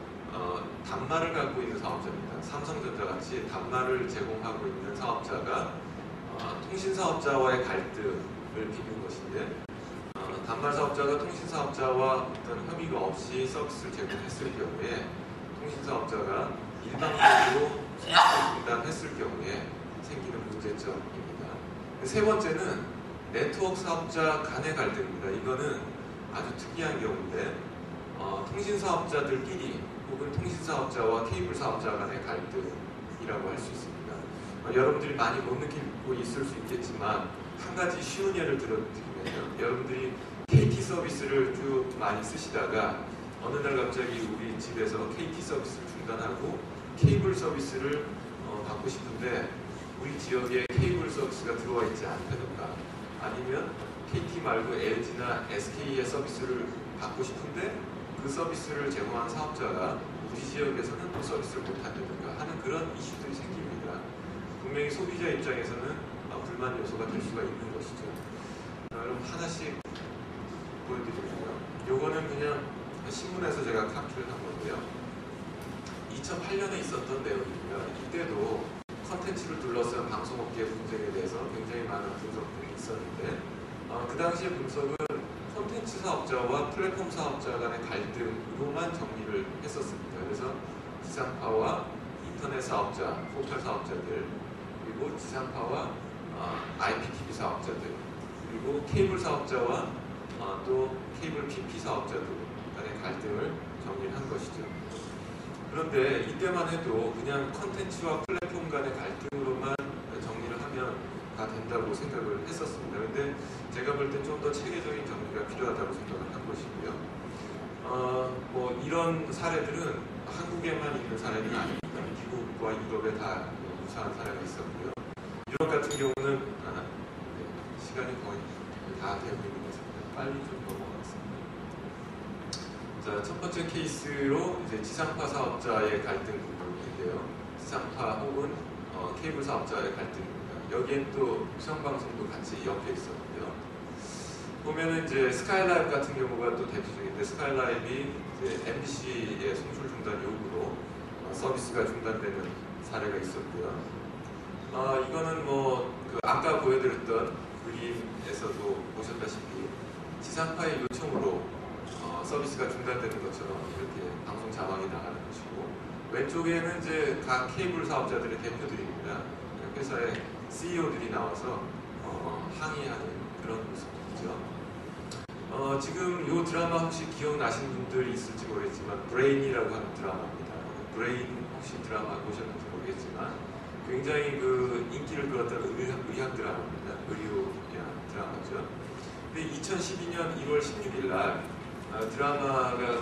단말을 갖고 있는 사업자입니다. 삼성전자 같이 단말을 제공하고 있는 사업자가 통신 사업자와의 갈등을 빚는 것인데, 단말 사업자가 통신 사업자와 어떤 협의가 없이 서비스를 제공했을 경우에 통신 사업자가 일방적으로 서비스를 중단했을 경우에 생기는 문제점입니다. 세 번째는 네트워크 사업자 간의 갈등입니다. 이거는 아주 특이한 경우인데 통신 사업자들끼리 혹은 통신 사업자와 케이블 사업자 간의 갈등이라고 할 수 있습니다. 여러분들이 많이 못 느끼고 있을 수 있겠지만 한 가지 쉬운 예를 들어드리면요. 여러분들이 KT 서비스를 쭉 많이 쓰시다가 어느 날 갑자기 우리 집에서 KT 서비스를 중단하고 케이블 서비스를 받고 싶은데 우리 지역에 케이블 서비스가 들어와 있지 않다든가, 아니면 KT 말고 LG나 SK의 서비스를 받고 싶은데 그 서비스를 제공한 사업자가 우리 지역에서는 또 서비스를 못한다든가 하는 그런 이슈들이 생깁니다. 분명히 소비자 입장에서는 불만 요소가 될 수가 있는 것이죠. 여러분 하나씩 보여드리고요. 요거는 그냥 신문에서 제가 카피를 한 거고요. 2008년에 있었던 내용입니다. 이때도 컨텐츠를 둘러싼 방송업계의 분쟁에 대해서 굉장히 많은 분석들이 있었는데 그 당시의 분석은 콘텐츠 사업자와 플랫폼 사업자 간의 갈등으로만 정리를 했었습니다. 그래서 지상파와 인터넷 사업자, 포털 사업자들, 그리고 지상파와 IPTV 사업자들, 그리고 케이블 사업자와 또 케이블 PP 사업자들 간의 갈등을 정리를 한 것이죠. 그런데 이때만 해도 그냥 콘텐츠와 플랫폼 간의 갈등으로만 정리를 하면 다 된다고 생각을 했었습니다. 그런데 제가 볼 때 좀 더 체계적인 정리가 필요하다고 생각을 한 것이고요. 뭐 이런 사례들은 한국에만 있는 사례는 아닙니다. 미국과 유럽에 다 유사한 사례가 있었고요. 유럽 같은 경우는 시간이 거의 다 되고 있는 것입니다. 빨리 좀 넘어가겠습니다. 자, 첫 번째 케이스로 이제 지상파 사업자의 갈등 부분인데요. 지상파 혹은 케이블 사업자의 갈등입니다. 여기엔 또 위성방송도 같이 옆에 있었고요. 보면은 이제 스카이라이브 같은 경우가 또 대표적인데, 스카이라이브이 이제 MBC의 송출 중단 요구로 서비스가 중단되는 사례가 있었고요. 이거는 그 아까 보여드렸던 그림에서도 보셨다시피 지상파의 요청으로 서비스가 중단되는 것처럼 이렇게 방송 자막이 나가는 것이고, 왼쪽에는 이제 각 케이블 사업자들의 대표들입니다. 회사의 CEO들이 나와서 항의하는 그런 모습이죠. 지금 이 드라마 혹시 기억나시는 분들 있을지 모르겠지만 브레인이라고 하는 드라마입니다. 브레인 혹시 드라마 보셨는지 모르겠지만 굉장히 그 인기를 끌었던 의학 드라마입니다. 의료 드라마죠. 근데 2012년 1월 16일 날 드라마가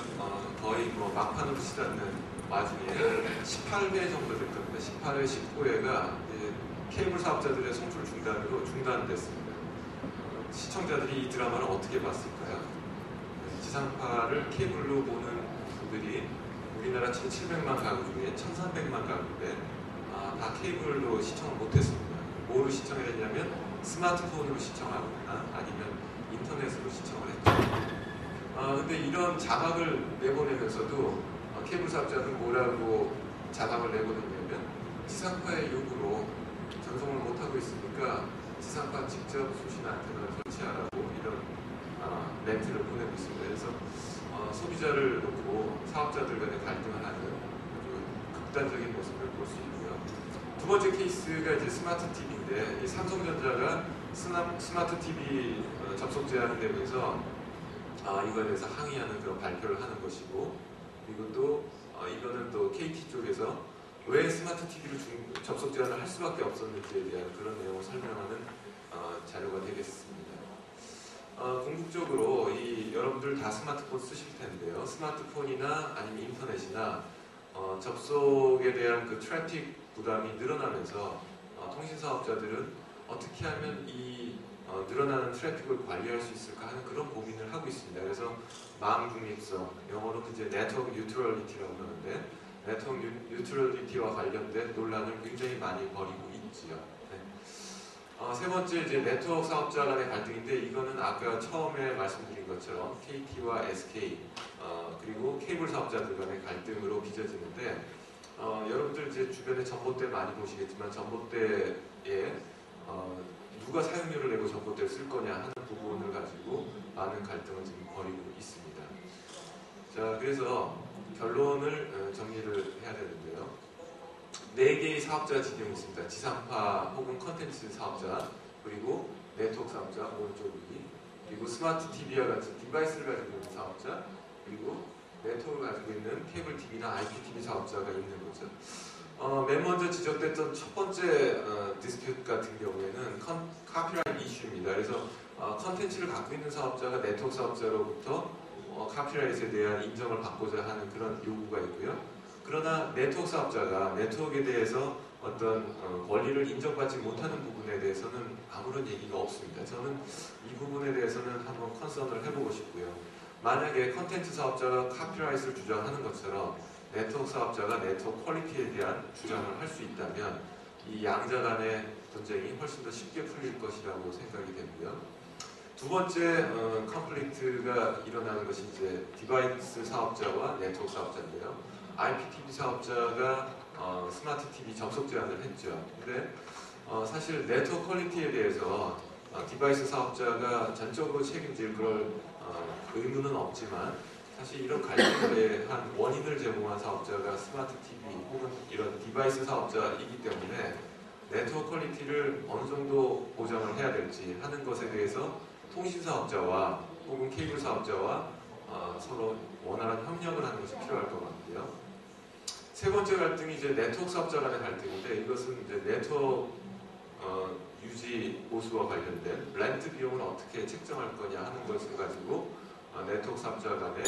거의 막판으로 치닫는 와중에 18회 정도 될 겁니다. 18회, 19회가 케이블 사업자들의 송출 중단으로 중단됐습니다. 시청자들이 이 드라마를 어떻게 봤을까요? 지상파를 케이블로 보는 분들이 우리나라 1,700만 가구 중에 1,300만 가구인데 다 케이블로 시청을 못했습니다. 뭐로 시청을 했냐면 스마트폰으로 시청하거나 아니면 인터넷으로 시청을 했죠. 근데 이런 자막을 내보내면서도 케이블 사업자는 뭐라고 자막을 내보냈냐면 지상파의 요구로 전송을 못하고 있으니까 지상파 직접 수신 안테나를 설치하라고 이런 멘트를 보내고 있습니다. 그래서 소비자를 놓고 사업자들 간의 갈등을 하는 아주 극단적인 모습을 볼 수 있고요. 두 번째 케이스가 이제 스마트 TV인데, 이 삼성전자가 스마트 TV 접속 제한이 되면서 이거에 대해서 항의하는 그런 발표를 하는 것이고, 그리고 또 이거는 또 KT 쪽에서 왜 스마트 TV를 접속 제한을 할 수밖에 없었는지에 대한 그런 내용을 설명하는 자료가 되겠습니다. 궁극적으로 여러분들 다 스마트폰 쓰실 텐데요. 스마트폰이나 아니면 인터넷이나 접속에 대한 그 트래픽 부담이 늘어나면서 통신사업자들은 어떻게 하면 이 늘어나는 트래픽을 관리할 수 있을까 하는 그런 고민을 하고 있습니다. 그래서 망 중립성, 영어로 이제 네트워크 뉴트럴리티라고 하는데, 네트워크 뉴트럴리티와 관련된 논란을 굉장히 많이 벌이고 있지요. 네. 세 번째 이제 네트워크 사업자 간의 갈등인데, 이거는 아까 처음에 말씀드린 것처럼 KT와 SK 그리고 케이블 사업자들 간의 갈등으로 빚어지는데, 여러분들 이제 주변에 전봇대 많이 보시겠지만 전봇대에 누가 사용료를 내고 전봇대를 쓸 거냐 하는 부분을 가지고 많은 갈등을 지금 벌이고 있습니다. 자, 그래서 결론을 정리를 해야 되는데요. 4개의 사업자 지형이 있습니다. 지상파 혹은 컨텐츠 사업자, 그리고 네트워크 사업자, 오른쪽 위기, 그리고 스마트 TV와 같은 디바이스를 가지고 있는 사업자, 그리고 네트워크를 가지고 있는 케이블 TV나 IPTV 사업자가 있는 거죠. 맨 먼저 지적됐던 첫 번째 디스퓨트 같은 경우에는 카피라이트 이슈입니다. 그래서 컨텐츠를 갖고 있는 사업자가 네트워크 사업자로부터 카피라이트에 대한 인정을 받고자 하는 그런 요구가 있고요. 그러나 네트워크 사업자가 네트워크에 대해서 어떤 권리를 인정받지 못하는 부분에 대해서는 아무런 얘기가 없습니다. 저는 이 부분에 대해서는 한번 컨선을 해보고 싶고요. 만약에 컨텐츠 사업자가 카피라이트를 주장하는 것처럼 네트워크 사업자가 네트워크 퀄리티에 대한 주장을 할 수 있다면 이 양자 간의 전쟁이 훨씬 더 쉽게 풀릴 것이라고 생각이 되고요. 두 번째 컨플릭트가 일어나는 것이 이제 디바이스 사업자와 네트워크 사업자인데요. IPTV 사업자가 스마트 TV 접속 제한을 했죠. 근데 사실 네트워크 퀄리티에 대해서 디바이스 사업자가 전적으로 책임질 그럴 의무는 없지만, 사실 이런 갈등에 대한 원인을 제공한 사업자가 스마트 TV 혹은 이런 디바이스 사업자이기 때문에 네트워크 퀄리티를 어느 정도 보장을 해야 될지 하는 것에 대해서 통신 사업자와 혹은 케이블 사업자와 서로 원활한 협력을 하는 것이 필요할 것 같고요. 세 번째 갈등이 이제 네트워크 사업자 간의 갈등인데, 이것은 이제 네트워크 유지 보수와 관련된 렌트 비용을 어떻게 책정할 거냐 하는 것을 가지고 네트워크 사업자 간의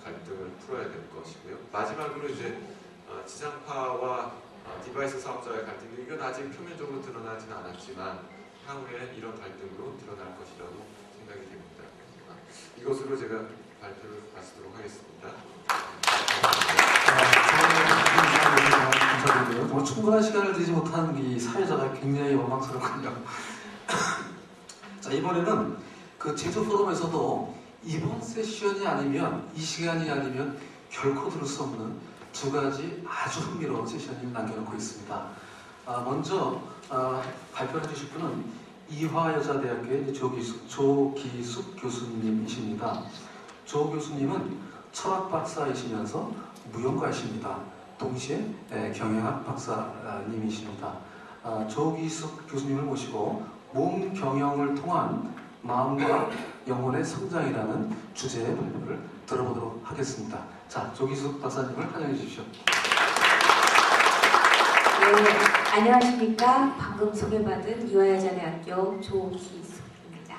갈등을 풀어야 될 것이고요. 마지막으로 이제 지상파와 디바이스 사업자의 갈등도, 이건 아직 표면적으로 드러나지는 않았지만 향후에 이런 갈등으로 드러날 것이라고 생각이 됩니다. 이것으로 제가 발표를 마치도록 하겠습니다. 감사드리고요. 정말 충분한 시간을 드리지 못한 이 사회자가 굉장히 원망스럽군요. 자, 이번에는 그 제조 포럼에서도 이번 세션이 아니면, 이 시간이 아니면 결코 들을 수 없는 두 가지 아주 흥미로운 세션을 남겨놓고 있습니다. 먼저 발표해 주실 분은 이화여자대학교의 조기숙 교수님이십니다. 조 교수님은 철학 박사이시면서 무용가이십니다. 동시에 경영학 박사님이십니다. 조기숙 교수님을 모시고 몸 경영을 통한 마음과 영혼의 성장이라는 주제의 발표를 들어보도록 하겠습니다. 자, 조기숙 박사님을 환영해 주십시오. 네, 안녕하십니까. 방금 소개받은 이화여자대학교 조기숙입니다.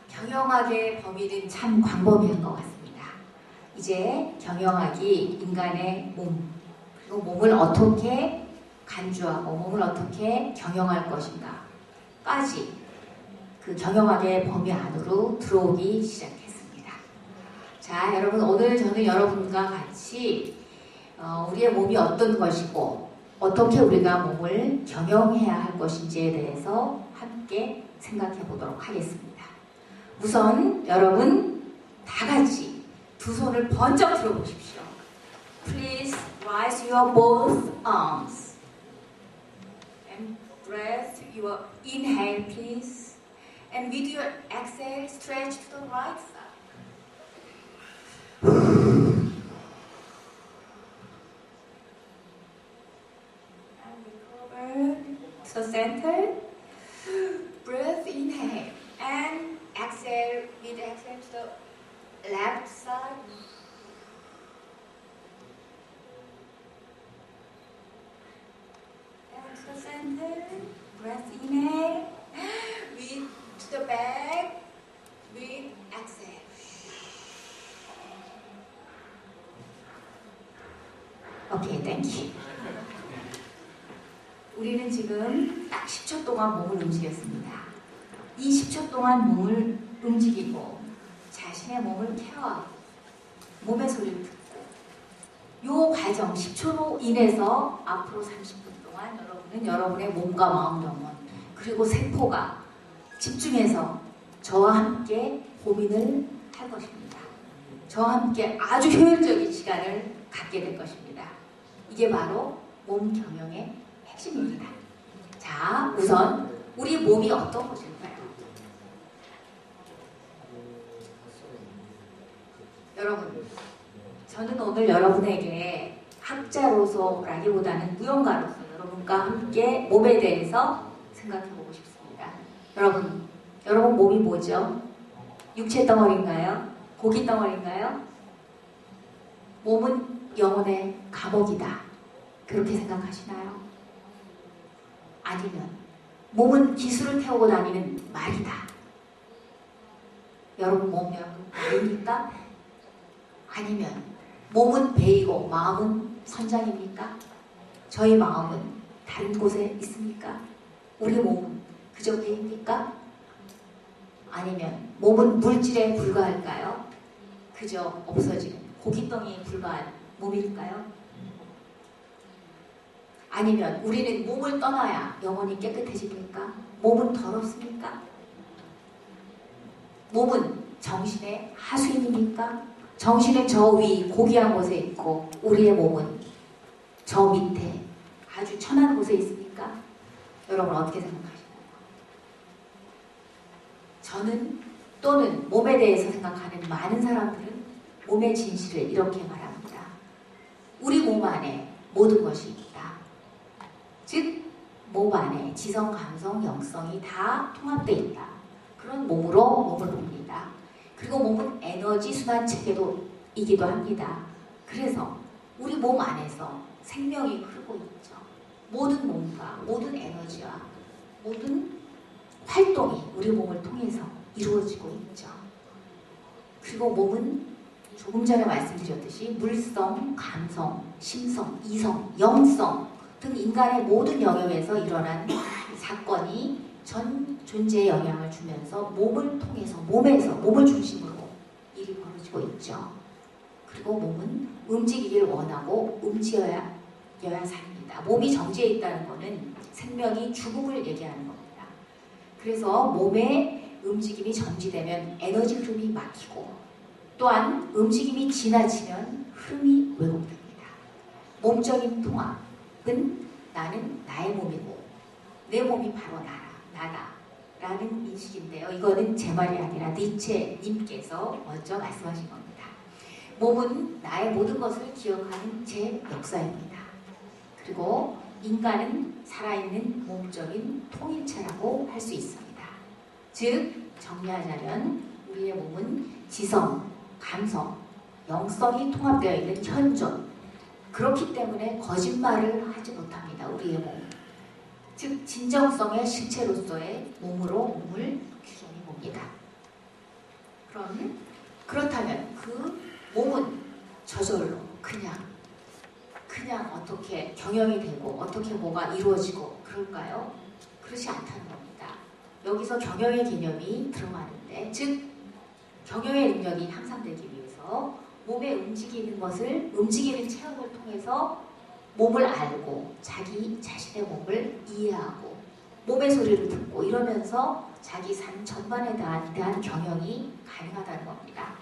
경영학의 범위는 참 광범위한 것 같습니다. 이제 경영학이 인간의 몸, 그리고 몸을 어떻게 간주하고 몸을 어떻게 경영할 것인가까지 그 경영학의 범위 안으로 들어오기 시작했습니다. 자, 여러분, 오늘 저는 여러분과 같이 우리의 몸이 어떤 것이고 어떻게 우리가 몸을 경영해야 할 것인지에 대해서 함께 생각해 보도록 하겠습니다. 우선 여러분 다 같이 두 손을 번쩍 들어 보십시오. Please raise your both arms and breath your inhale, please. And with your exhale, stretch to the right side. And recover to the center. Breath inhale with exhale to the left side. And to the center. Breath inhale with to the back with exhale. 오케이, 땡큐. 우리는 지금 딱 10초 동안 몸을 움직였습니다. 이 10초 동안 몸을 움직이고 자신의 몸을 케어하고 몸의 소리를 듣고 요 과정 10초로 인해서 앞으로 30분 동안 여러분은 여러분의 몸과 마음, 영혼 그리고 세포가 집중해서 저와 함께 고민을 할 것입니다. 저와 함께 아주 효율적인 시간을 갖게 될 것입니다. 이게 바로 몸 경영의 핵심입니다. 자, 우선 우리 몸이 어떤 것일까요? 여러분, 저는 오늘 여러분에게 학자로서라기보다는 무용가로서 여러분과 함께 몸에 대해서 생각해보고 싶습니다. 여러분 몸이 뭐죠? 육체 덩어리인가요? 고기 덩어리인가요? 몸은 영혼의 감옥이다. 그렇게 생각하시나요? 아니면 몸은 기술을 태우고 다니는 말이다. 여러분 몸 말입니까? 아니면 몸은 배이고 마음은 선장입니까? 저희 마음은 다른 곳에 있습니까? 우리 몸은 그저 배입니까? 아니면 몸은 물질에 불과할까요? 그저 없어지는 고깃덩이에 불과한 몸일까요? 아니면 우리는 몸을 떠나야 영혼이 깨끗해집니까? 몸은 더럽습니까? 몸은 정신의 하수인입니까? 정신은 저 위 고귀한 곳에 있고 우리의 몸은 저 밑에 아주 천한 곳에 있습니까? 여러분 어떻게 생각하시나요? 저는 또는 몸에 대해서 생각하는 많은 사람들은 몸의 진실을 이렇게 말합니다. 우리 몸 안에 모든 것이 있다. 즉, 몸 안에 지성, 감성, 영성이 다 통합되어 있다. 그런 몸으로 몸을 봅니다. 그리고 몸은 에너지 순환 체계도이기도 합니다. 그래서 우리 몸 안에서 생명이 흐르고 있죠. 모든 몸과 모든 에너지와 모든 활동이 우리 몸을 통해서 이루어지고 있죠. 그리고 몸은 조금 전에 말씀드렸듯이 물성, 감성, 심성, 이성, 영성 등 인간의 모든 영역에서 일어난 사건이 전 존재에 영향을 주면서 몸을 통해서 몸을 중심으로 일이 벌어지고 있죠. 그리고 몸은 움직이길 원하고 움직여야 삽니다. 몸이 정지해 있다는 것은 생명이 죽음을 얘기하는 겁니다. 그래서 몸의 움직임이 정지되면 에너지 흐름이 막히고 또한 움직임이 지나치면 흐름이 왜곡됩니다. 몸적인 통합은 나는 나의 몸이고 내 몸이 바로 나다 라는 인식인데요. 이거는 제 말이 아니라 니체님께서 먼저 말씀하신 겁니다. 몸은 나의 모든 것을 기억하는 제 역사입니다. 그리고 인간은 살아있는 몸적인 통일체라고 할 수 있습니다. 즉 정리하자면 우리의 몸은 지성, 감성, 영성이 통합되어 있는 현존. 그렇기 때문에 거짓말을 하지 못합니다. 우리의 몸. 즉 진정성의 실체로서의 몸으로 몸을 규정해 봅니다. 그렇다면 그 몸은 저절로 그냥 어떻게 경영이 되고 어떻게 뭐가 이루어지고 그럴까요? 그렇지 않다는 겁니다. 여기서 경영의 개념이 들어가는데 즉 경영의 능력이 향상되기 위해서 몸에 움직이는 체험을 통해서 몸을 알고 자기 자신의 몸을 이해하고 몸의 소리를 듣고 이러면서 자기 삶 전반에 대한 경영이 가능하다는 겁니다.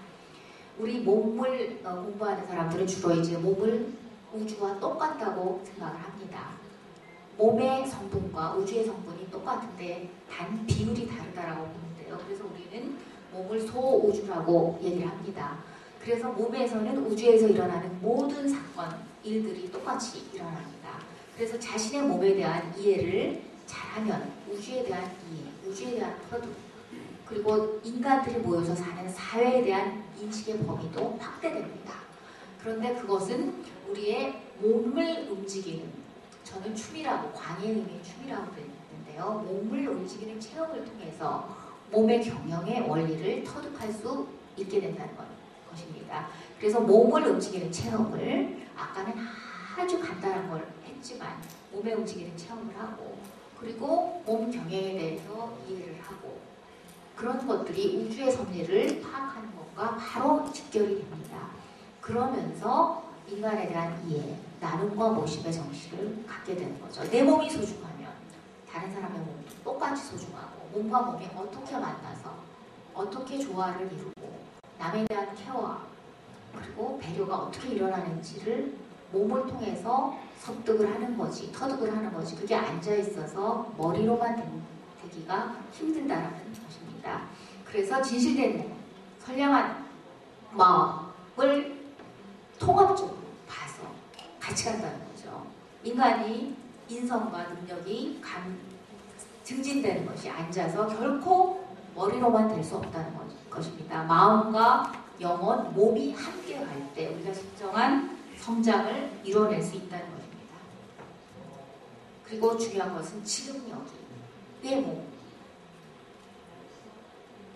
우리 몸을 공부하는 사람들은 주로 이제 몸을 우주와 똑같다고 생각을 합니다. 몸의 성분과 우주의 성분이 똑같은데 단 비율이 다르다라고 보는데요. 그래서 우리는 몸을 소우주라고 얘기를 합니다. 그래서 몸에서는 우주에서 일어나는 모든 사건, 일들이 똑같이 일어납니다. 그래서 자신의 몸에 대한 이해를 잘하면 우주에 대한 이해, 우주에 대한 그리고 인간들이 모여서 사는 사회에 대한 인식의 범위도 확대됩니다. 그런데 그것은 우리의 몸을 움직이는, 저는 춤이라고, 광의 의미의 춤이라고 그랬는데요. 몸을 움직이는 체험을 통해서 몸의 경영의 원리를 터득할 수 있게 된다는 것입니다. 그래서 몸을 움직이는 체험을, 아까는 아주 간단한 걸 했지만 몸에 움직이는 체험을 하고, 그리고 몸 경영에 대해서 이해를 하고, 그런 것들이 우주의 섭리를 파악하는 것과 바로 직결이 됩니다. 그러면서 인간에 대한 이해, 나눔과 모심의 정신을 갖게 되는 거죠. 내 몸이 소중하면 다른 사람의 몸도 똑같이 소중하고, 몸과 몸이 어떻게 만나서 어떻게 조화를 이루고 남에 대한 케어와 그리고 배려가 어떻게 일어나는지를 몸을 통해서 습득을 하는 거지, 터득을 하는 거지. 그게 앉아있어서 머리로만 되기가 힘들다라는 것입니다. 그래서 진실된 몸, 선량한 마음을 통합적으로 봐서 같이 간다는 거죠. 인간이 인성과 능력이 증진되는 것이 앉아서 결코 머리로만 될 수 없다는 것입니다. 마음과 영혼, 몸이 함께 갈 때 우리가 진정한 성장을 이뤄낼 수 있다는 것입니다. 그리고 중요한 것은 지금 여기, 내 몸,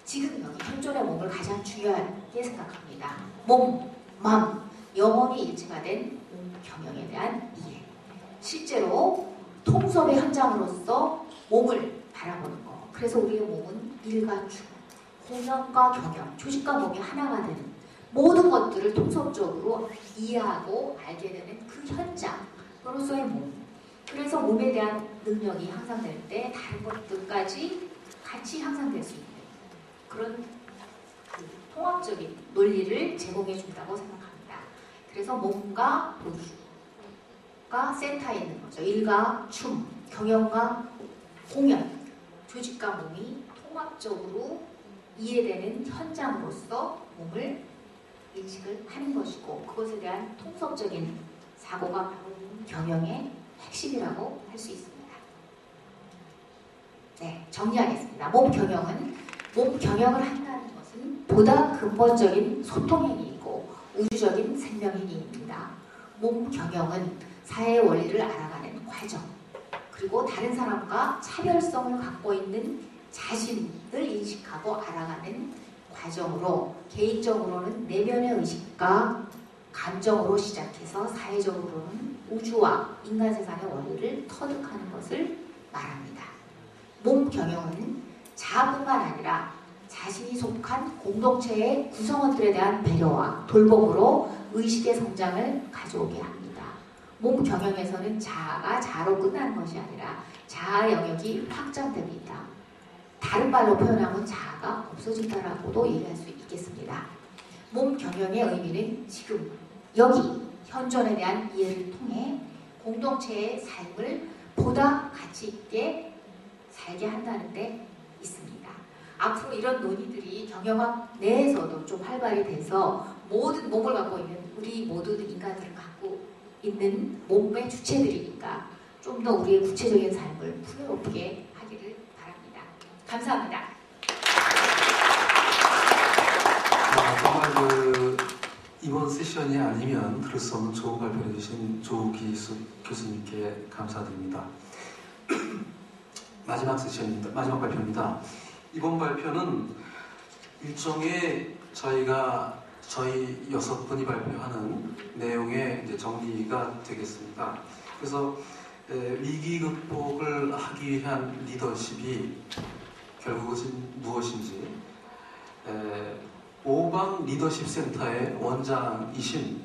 지금 여기 현존의 몸을 가장 중요하게 생각합니다. 몸, 마음, 영혼이 일치가 된 몸 경영에 대한 이해. 실제로 통섭의 현장으로서 몸을 바라보는 것. 그래서 우리의 몸은 일과 주, 공연과 경영, 조직과 몸이 하나가 되는 모든 것들을 통섭적으로 이해하고 알게 되는 그 현장으로서의 몸. 그래서 몸에 대한 능력이 향상될 때 다른 것들까지 같이 향상될 수 있는 그런 그 통합적인 논리를 제공해 준다고 생각합니다. 그래서 몸과 우주가 센터에 있는 거죠. 일과 춤, 경영과 공연, 조직과 몸이 통합적으로 이해되는 현장으로서 몸을 인식을 하는 것이고, 그것에 대한 통섭적인 사고가 바로 경영의 핵심이라고 할 수 있습니다. 네, 정리하겠습니다. 몸 경영을 한다는 것은 보다 근본적인 소통행위이고 우주적인 생명행위입니다. 몸 경영은 사회의 원리를 알아가는 과정, 그리고 다른 사람과 차별성을 갖고 있는 자신을 인식하고 알아가는 과정으로, 개인적으로는 내면의 의식과 감정으로 시작해서 사회적으로는 우주와 인간 세상의 원리를 터득하는 것을 말합니다. 몸 경영은 자아뿐만 아니라 자신이 속한 공동체의 구성원들에 대한 배려와 돌봄으로 의식의 성장을 가져오게 합니다. 몸 경영에서는 자아가 자아로 끝나는 것이 아니라 자아 영역이 확장됩니다. 다른 말로 표현하면 자아가 없어진다라고도 얘기할 수 있겠습니다. 몸 경영의 의미는 지금, 여기, 현존에 대한 이해를 통해 공동체의 삶을 보다 가치 있게 살게 한다는 데 있습니다. 앞으로 이런 논의들이 경영학 내에서도 좀 활발히 돼서 모든 몸을 갖고 있는 우리 모든 인간들을 갖고 있는 몸의 주체들이니까 좀 더 우리의 구체적인 삶을 풍요롭게 하기를 바랍니다. 감사합니다. 정말 이번 세션이 아니면 들을 수 없는 좋은 발표를 해주신 조기숙 교수님께 감사드립니다. 마지막 세션입니다. 마지막 발표입니다. 이번 발표는 일종의 저희 6분이 발표하는 내용의 이제 정리가 되겠습니다. 그래서 위기 극복을 하기 위한 리더십이 결국은 무엇인지, 오방 리더십 센터의 원장이신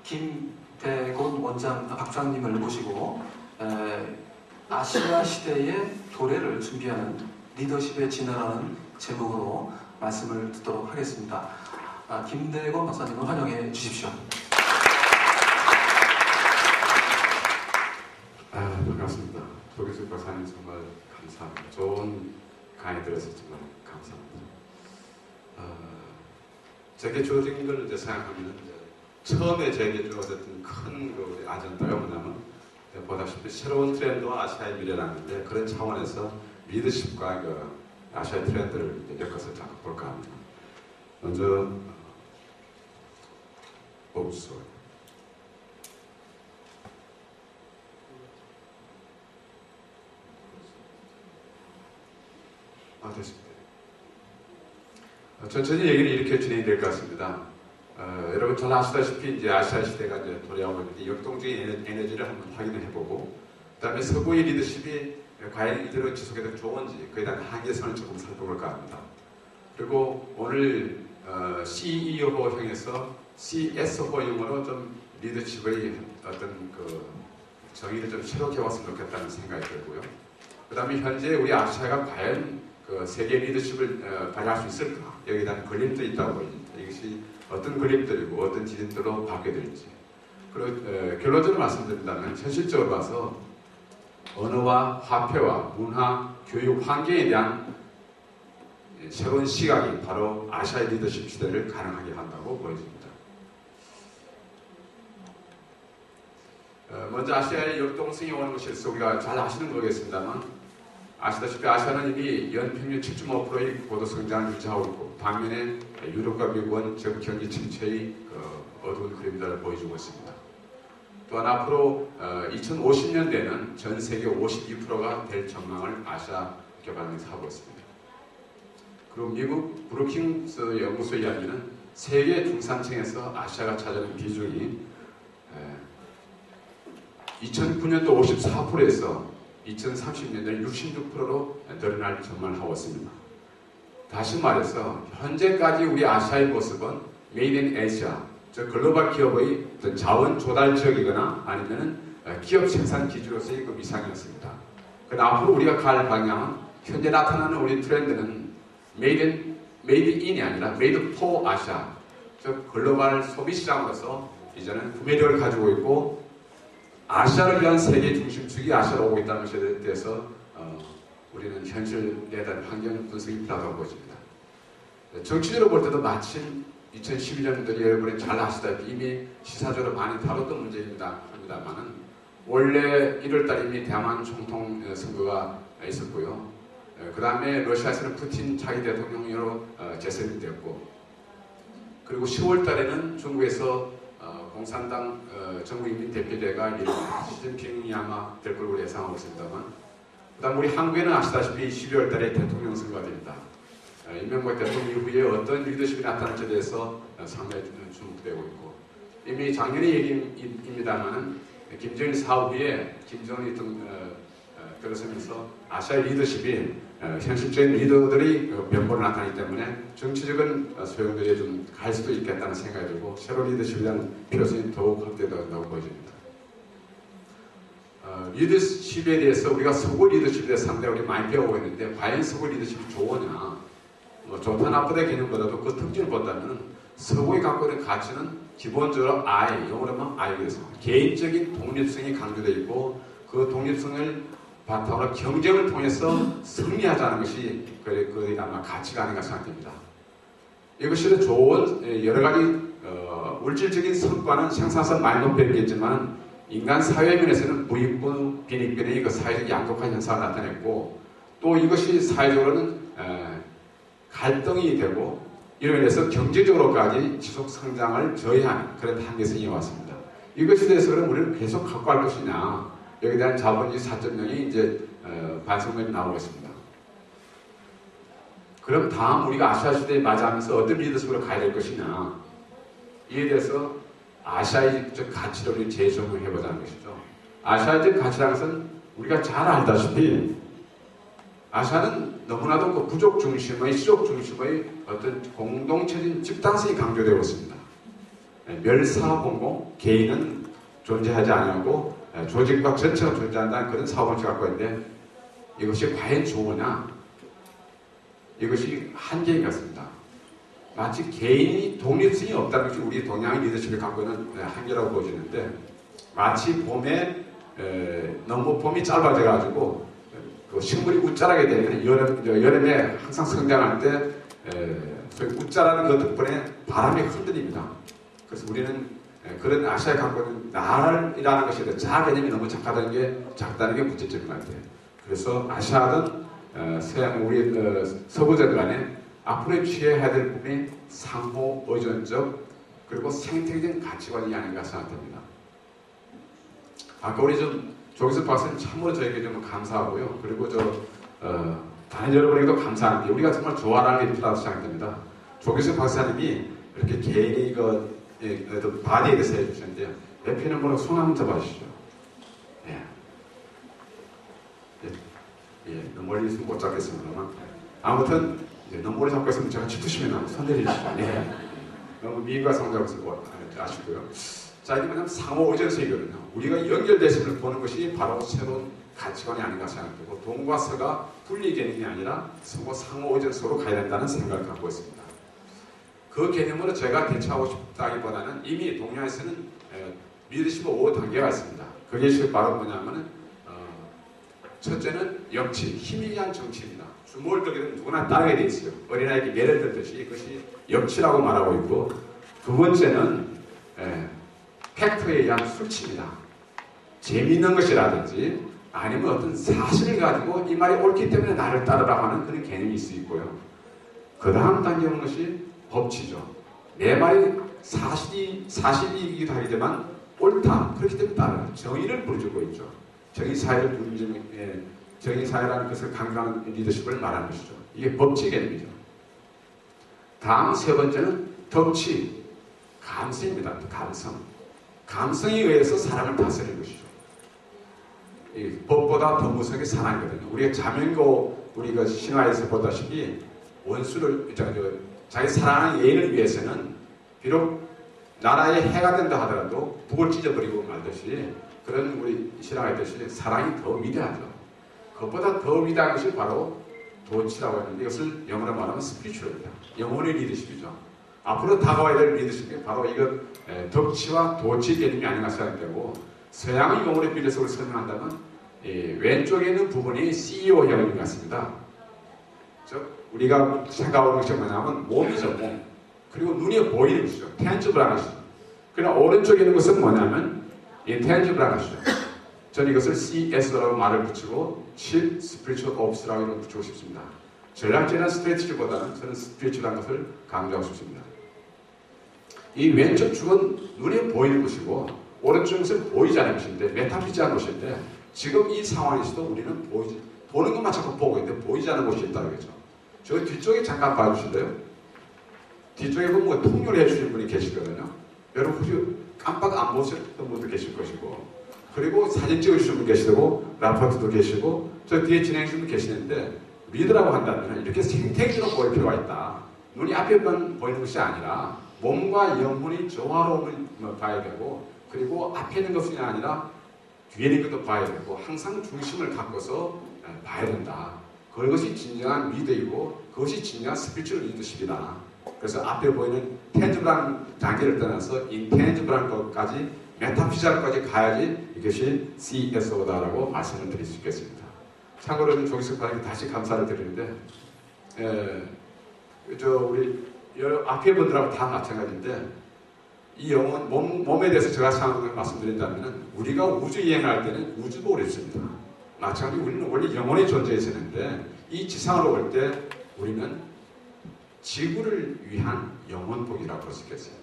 김대곤 박장님을 모시고 아시아 시대의 도래를 준비하는 리더십의 진화라는 제목으로 말씀을 듣도록 하겠습니다. 김대곤 박사님을 환영해 주십시오. 반갑습니다. 조기숙 박사님 정말 감사합니다. 좋은 강의 들어서 정말 감사합니다. 제게 주어진 걸 이제 생각하면 처음에 제게 주어졌던 큰 그 아젠다가 뭐냐면, 보다시피 새로운 트렌드와 아시아의 미래라는데, 그런 차원에서 리더십과 그 아시아의 트렌드를 엮어서 볼까 합니다. 먼저 옵소. 됐습니다. 천천히 얘기를 이렇게 진행될 것 같습니다. 여러분 잘 아시다시피 이제 아시아 시대가 이제 돌아오고 있는데 역동적인 에너지를 한번 확인을 해보고, 그다음에 서구의 리더십이 과연 이대로 지속해도 좋은지 그에 대한 한계선을 조금 살펴볼까 합니다. 그리고 오늘 CEO형에서 CSO형으로 좀 리더십의 어떤 그 정의를 좀 새롭게 왔으면 좋겠다는 생각이 들고요. 그다음에 현재 우리 아시아가 과연 그 세계 리더십을 발휘할 수 있을까? 여기에 대한 걸림도 있다고 보입니다. 이것이 어떤 걸림들이고 어떤 지름들로 바뀌게 될지. 그리고 결론적으로 말씀드린다면 현실적으로 봐서 언어와 화폐와 문화, 교육 환경에 대한 새로운 시각이 바로 아시아의 리더십 시대를 가능하게 한다고 보여집니다. 먼저 아시아의 역동성이 오는 것에 대해서 우리가 잘 아시는 거겠습니다만, 아시다시피 아시아는 이미 연평균 7.5%의 고도 성장을 유지하고 있고, 반면에 유럽과 미국은 지금 경기 침체의 어두운 그림자를 보여주고 있습니다. 또한 앞으로 2050년대는 전 세계 52%가 될 전망을 아시아 개발원에서 하고 있습니다. 그리고 미국 브루킹스 연구소의 이야기는 세계 중산층에서 아시아가 차지하는 비중이 2009년도 54%에서 2030년대 66%로 늘어날 전망을 하고 있습니다. 다시 말해서 현재까지 우리 아시아의 모습은 메이드 인 아시아, 즉 글로벌 기업의 자원 조달 지역이거나 아니면 기업 생산 기지로서의 그 미상이었습니다. 그러나 앞으로 우리가 갈 방향은 현재 나타나는 우리 트렌드는 메이드 인이 아니라 메이드 포 아시아, 즉 글로벌 소비 시장으로서 이제는 구매력을 가지고 있고 아시아를 위한 세계 중심축이 아시아로 오고 있다는 것에 대해서 우리는 현실에 대한 환경 분석이 필요하다고 보십니다. 정치적으로 볼 때도 마침 2012년들이 여러분이 잘 아시다시피 이미 시사적으로 많이 다뤘던 문제입니다만은 원래 1월달 이미 대만 총통 선거가 있었고요. 그 다음에 러시아에서는 푸틴 차기 대통령으로 재선이 되었고, 그리고 10월달에는 중국에서 공산당 전국인민대표대회가 시진핑이 아마 될 걸로 예상하고 있습니다만, 그 다음 우리 한국에는 아시다시피 12월 달에 대통령 선거가 됩니다. 이명박 대통령 이후에 어떤 리더십이 나타날지에 대해서 상당히 주목되고 있고, 이미 작년의 얘기입니다만 김정일 사후 후에 김정은이 들어서면서 아시아의 리더십이 현실적인 리더들이 면모를 나타나기 때문에 정치적인 소용돌이에 좀 갈 수도 있겠다는 생각이 들고, 새로운 리더십에 대한 필요성이 더욱 확대된다고 보여집니다. 리더십에 대해서 우리가 서구 리더십에 대해서 상당히 많이 배우고 있는데, 과연 서구 리더십이 좋으냐? 좋다 나쁘다 개념보다도 그 특징을 본다면 서구에 갖고 있는 가치는 기본적으로 영어로 하면 I겠습니다. 개인적인 독립성이 강조되어 있고, 그 독립성을 바탕으로 경쟁을 통해서 승리하자는 것이 거의 아마 가치가 아닌가 생각됩니다. 이것이 좋은 여러 가지 물질적인 성과는 생산성 많이 높였겠지만, 인간 사회 면에서는 부익부, 빈익빈의 그 사회적 양극화 현상을 나타냈고, 또 이것이 사회적으로는 갈등이 되고, 이로 인해서 경제적으로까지 지속 성장을 저해하는 그런 한계성이 왔습니다. 이것에 대해서 그럼 우리는 계속 갖고 갈 것이냐? 여기에 대한 자본주의 4.0이 이제 반성문이 나오고 있습니다. 그럼 다음 우리가 아시아 시대에 맞이하면서 어떤 리더십으로 가야 될 것이냐? 이에 대해서 아시아의 가치를 우리 재정을 해보자는 것이죠. 아시아의 가치라는 것은 우리가 잘 알다시피 아시아는 너무나도 그 부족 중심의, 시족 중심의 어떤 공동체적인 집단성이 강조되고 있습니다. 멸사공공, 개인은 존재하지 않고 조직과 전체가 존재한다는 그런 사고방식을 갖고 있는데, 이것이 과연 좋으냐? 이것이 한계인 것 같습니다. 마치 개인이 독립성이 없다는 것이 우리 동양의 리더십이 갖고 있는 한계라고 보여지는데, 마치 봄에 너무 봄이 짧아져가지고 그 식물이 웃자라게 되면 여름에 항상 성장할 때 소위 웃자라는 것 덕분에 바람이 흔들립니다. 그래서 우리는 그런 아시아에 갖고 있는 나라라는 것에 대해 자아 개념이 너무 작다는 게 문제점인 것 같아요. 그래서 아시아는 서양 우리 서구적 간에 앞으로 취해야 될 부분이 상호 의존적 그리고 생태계적 가치관이 아닌가 생각됩니다. 아까 우리 좀 조기석 박사님 참으로 저에게 좀 감사하고요. 그리고 다른 여러분에게도 감사한 게 우리가 정말 좋아하는 게 필요하다고 생각됩니다. 조기석 박사님이 이렇게 개인의 바디에 대해서 해주셨는데요. 옆에는 뭐라고 손 한번 잡아주시죠. 너무 멀리 있으면 못 잡겠습니다만 아무튼 너무 오래 잡고 있으면 제가 짚으시면 손 내리시죠. 너무 미인과 성장해서 아시고요. 자, 이게 뭐냐면 상호 의존성이거든요. 우리가 연결되심을 보는 것이 바로 새로운 가치관이 아닌가 생각되고 동과 서가 분리 개념이 아니라 서로 상호 의존성으로 가야 된다는 생각을 갖고 있습니다. 그 개념으로 제가 대처하고 싶다기보다는 이미 동양에서는 리더십 5단계가 있습니다. 그게 바로 뭐냐면은 첫째는 역치, 힘이 대한 정치입니다. 주먹을 들게 되면 누구나 따르게 돼 있어요. 어린아이에게 매를 들듯이 그것이 역치라고 말하고 있고 두 번째는 팩트에 의한 수치입니다. 재미있는 것이라든지 아니면 어떤 사실을 가지고 이 말이 옳기 때문에 나를 따르라 하는 그런 개념이 있을 수 있고요. 그 다음 단계는 것이 법치죠. 내 말이 사실이기도 하지만 옳다. 그렇기 때문에 따르라. 정의를 부르주고 있죠. 정의사회라는 것을 강조하는 리더십을 말하는 것이죠. 이게 법치 개념이죠. 다음 세 번째는 덕치, 감성입니다. 감성. 감성에 의해서 사람을 다스리는 것이죠. 이 법보다 더 무서운 게 사랑이거든요. 우리가 자명고 우리가 신화에서 보다시피 원수를 자기 사랑하는 예인을 위해서는 비록 나라에 해가 된다 하더라도 북을 찢어버리고 말듯이 그런 우리 신화가 있듯이 사랑이 더 위대하죠. 그것보다 더 위대한 것이 바로 도치라고 하는데 이것을 영어로 말하면 스피리추얼입니다. 영혼의 리더십이죠. 앞으로 다가와야 될 리더십이 바로 이것 덕치와 도치 개념이 아닌가 생각되고 서양의 용어의 비례식으로 설명한다면 왼쪽에 있는 부분이 CEO형인 것 같습니다. 즉 우리가 생각하는 것이 뭐냐면 몸이죠. 몸. 그리고 눈에 보이는 것이죠. tangible 것이죠. 그러나 오른쪽에 있는 것은 뭐냐면 intangible 것이죠. 저는 이것을 CS라고 말을 붙이고 Chief Spiritual Officer라고 붙이고 싶습니다. 전략적인 스트레티지보다는 저는 스피리추얼한 것을 강조하고 싶습니다. 이 왼쪽 축은 눈에 보이는 것이고 오른쪽 것은 보이지 않는 것인데 메타피지한 것인데 지금 이 상황에서도 우리는 보는 것만 자꾸 보고 있는데 보이지 않는 것이 있다는 거죠. 저 뒤쪽에 잠깐 봐주실래요? 뒤쪽에 보면 뭐 통역을 해주시는 분이 계시거든요. 여러분 혹시 깜빡 안 보셨던 분도 계실 것이고 그리고 사진 찍으시는 분 계시고 라포트도 계시고 저 뒤에 진행하시는 분 계시는데 리더라고 한다면 이렇게 생태계로 보일 필요가 있다. 눈이 앞에만 보이는 것이 아니라 몸과 영혼이 조화로움을 봐야 되고 그리고 앞에 있는 것이 아니라 뒤에 있는 것도 봐야 되고 항상 중심을 갖고서 봐야 된다. 그것이 진정한 리더이고 그것이 진정한 스피리추얼 리더십이다. 그래서 앞에 보이는 텐지블한 단계를 떠나서 인텐지블한 것까지 메타피지컬까지 가야지 이것이 CSO다라고 말씀을 드릴 수 있겠습니다. 참고로 조기석 박사님께 다시 감사를 드리는데 우리 앞에 분들하고 다 마찬가지인데 이 영혼 몸에 대해서 제가 생각을 말씀드린다면 우리가 우주 여행할 때는 우주복을 입습니다. 마찬가지로 우리는 원래 영혼의 존재였었는데 이 지상으로 올 때 우리는 지구를 위한 영혼복이라고 볼 수 있겠어요.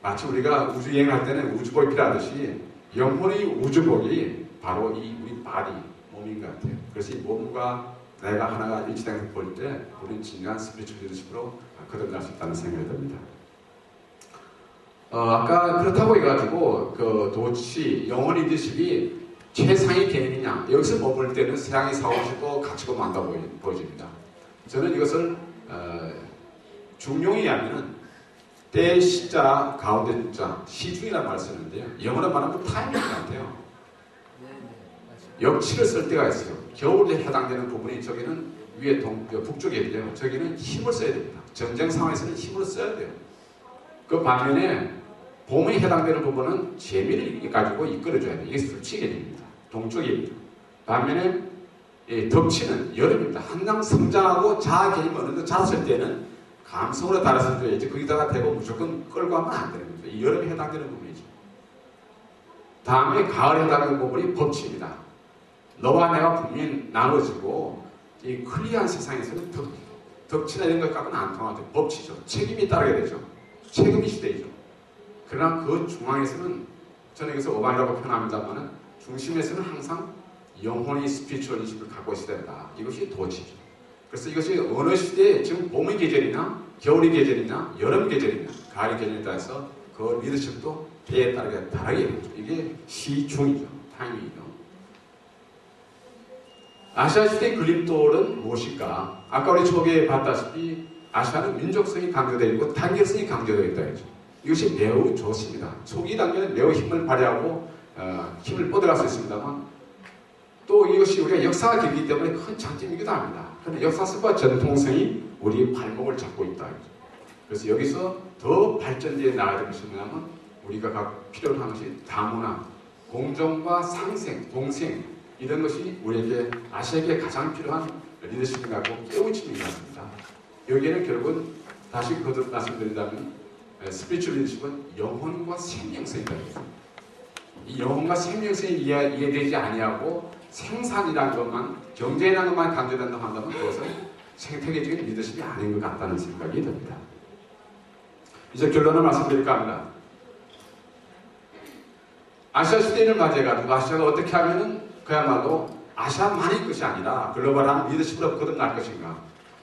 마치 우리가 우주 여행할 때는 우주복이 필요하듯이 영혼의 우주복이 바로 이 우리 바디, 몸인 것 같아요. 그래서 이 몸과 내가 하나가 일치돼서 볼 때 우리는 진정한 스피리추얼 리더십으로 거듭날 수 있다는 생각이 듭니다. 아까 그렇다고 해가지고 그 도치, 영혼 리더십이 최상의 개념이냐 여기서 머물 때는 서양의 사고식도 가치고 많다 보여집니다. 저는 이것을 중용이 하면은 때 시자 가운데 자 시중이라는 말을 쓰는데요. 영어로 말하면 타이밍 같아요. 역치를 쓸 때가 있어요. 겨울에 해당되는 부분이 저기는 위에 북쪽에 있고요. 저기는 힘을 써야 됩니다. 전쟁 상황에서는 힘을 써야 돼요. 그 반면에 봄에 해당되는 부분은 재미를 가지고 이끌어줘야 돼요. 이게 술치개념입니다. 동쪽입니다. 반면에 덕치는 여름입니다. 한강 성장하고 자아 개념이 어느 정도 자랐을 때는 감성으로 달아서 줘야지 거기다가 대고 무조건 끌고 하면 안 되는 거죠. 이 여름에 해당되는 부분이죠. 다음에 가을에 해당되는 부분이 법치입니다. 너와 내가 분명히 나눠지고 이 클리어한 세상에서는 덕치나 이런 것 갖고는 안 통하죠. 법치죠. 책임이 따르게 되죠. 책임이 시대이죠. 그러나 그 중앙에서는 저는 여기서 오반이라고 표현합니다만 중심에서는 항상 영혼의 스피리추얼리즘을 갖고 있어야 된다. 이것이 도치죠. 그래서 이것이 어느 시대에 지금 봄의 계절이나 겨울의 계절이나 여름 계절이나 가을의 계절에 따라서 그 리더십도 때에 따르게 다르게 되죠. 이게 시중이죠. 타이밍이죠. 아시아 시대의 그림돌은 무엇일까? 아까 우리 초기에 봤다시피 아시아는 민족성이 강조되어 있고 단결성이 강조되어 있다 했죠. 이것이 매우 좋습니다. 초기 단계는 매우 힘을 발휘하고 힘을 뻗어갈 수 있습니다만 또 이것이 우리가 역사가 길기 때문에 큰 장점이기도 합니다. 그런데 역사성과 전통성이 우리의 발목을 잡고 있다. 그래서 여기서 더 발전되어 나가야 될 것이 뭐냐면 우리가 필요로 하는 것이 다문화, 공존과 상생, 동생 이런 것이 우리에게 아시아에게 가장 필요한 리더십을 갖고 깨우침인 것 같습니다. 여기에는 결국은 다시 거듭 말씀드린다면 스피리추얼 리더십은 영혼과 생명성이다. 이 영혼과 생명성이 이해되지 아니하고 생산이라는 것만, 경제라는 것만 강조된다고 한다면 그것은 생태계적인 리더십이 아닌 것 같다는 생각이 듭니다. 이제 결론을 말씀드릴까 합니다. 아시아 시대를 맞이해가지고 아시아가 어떻게 하면은 그야말로 아시아만의 것이 아니라 글로벌한 리더십으로 거듭날 것인가.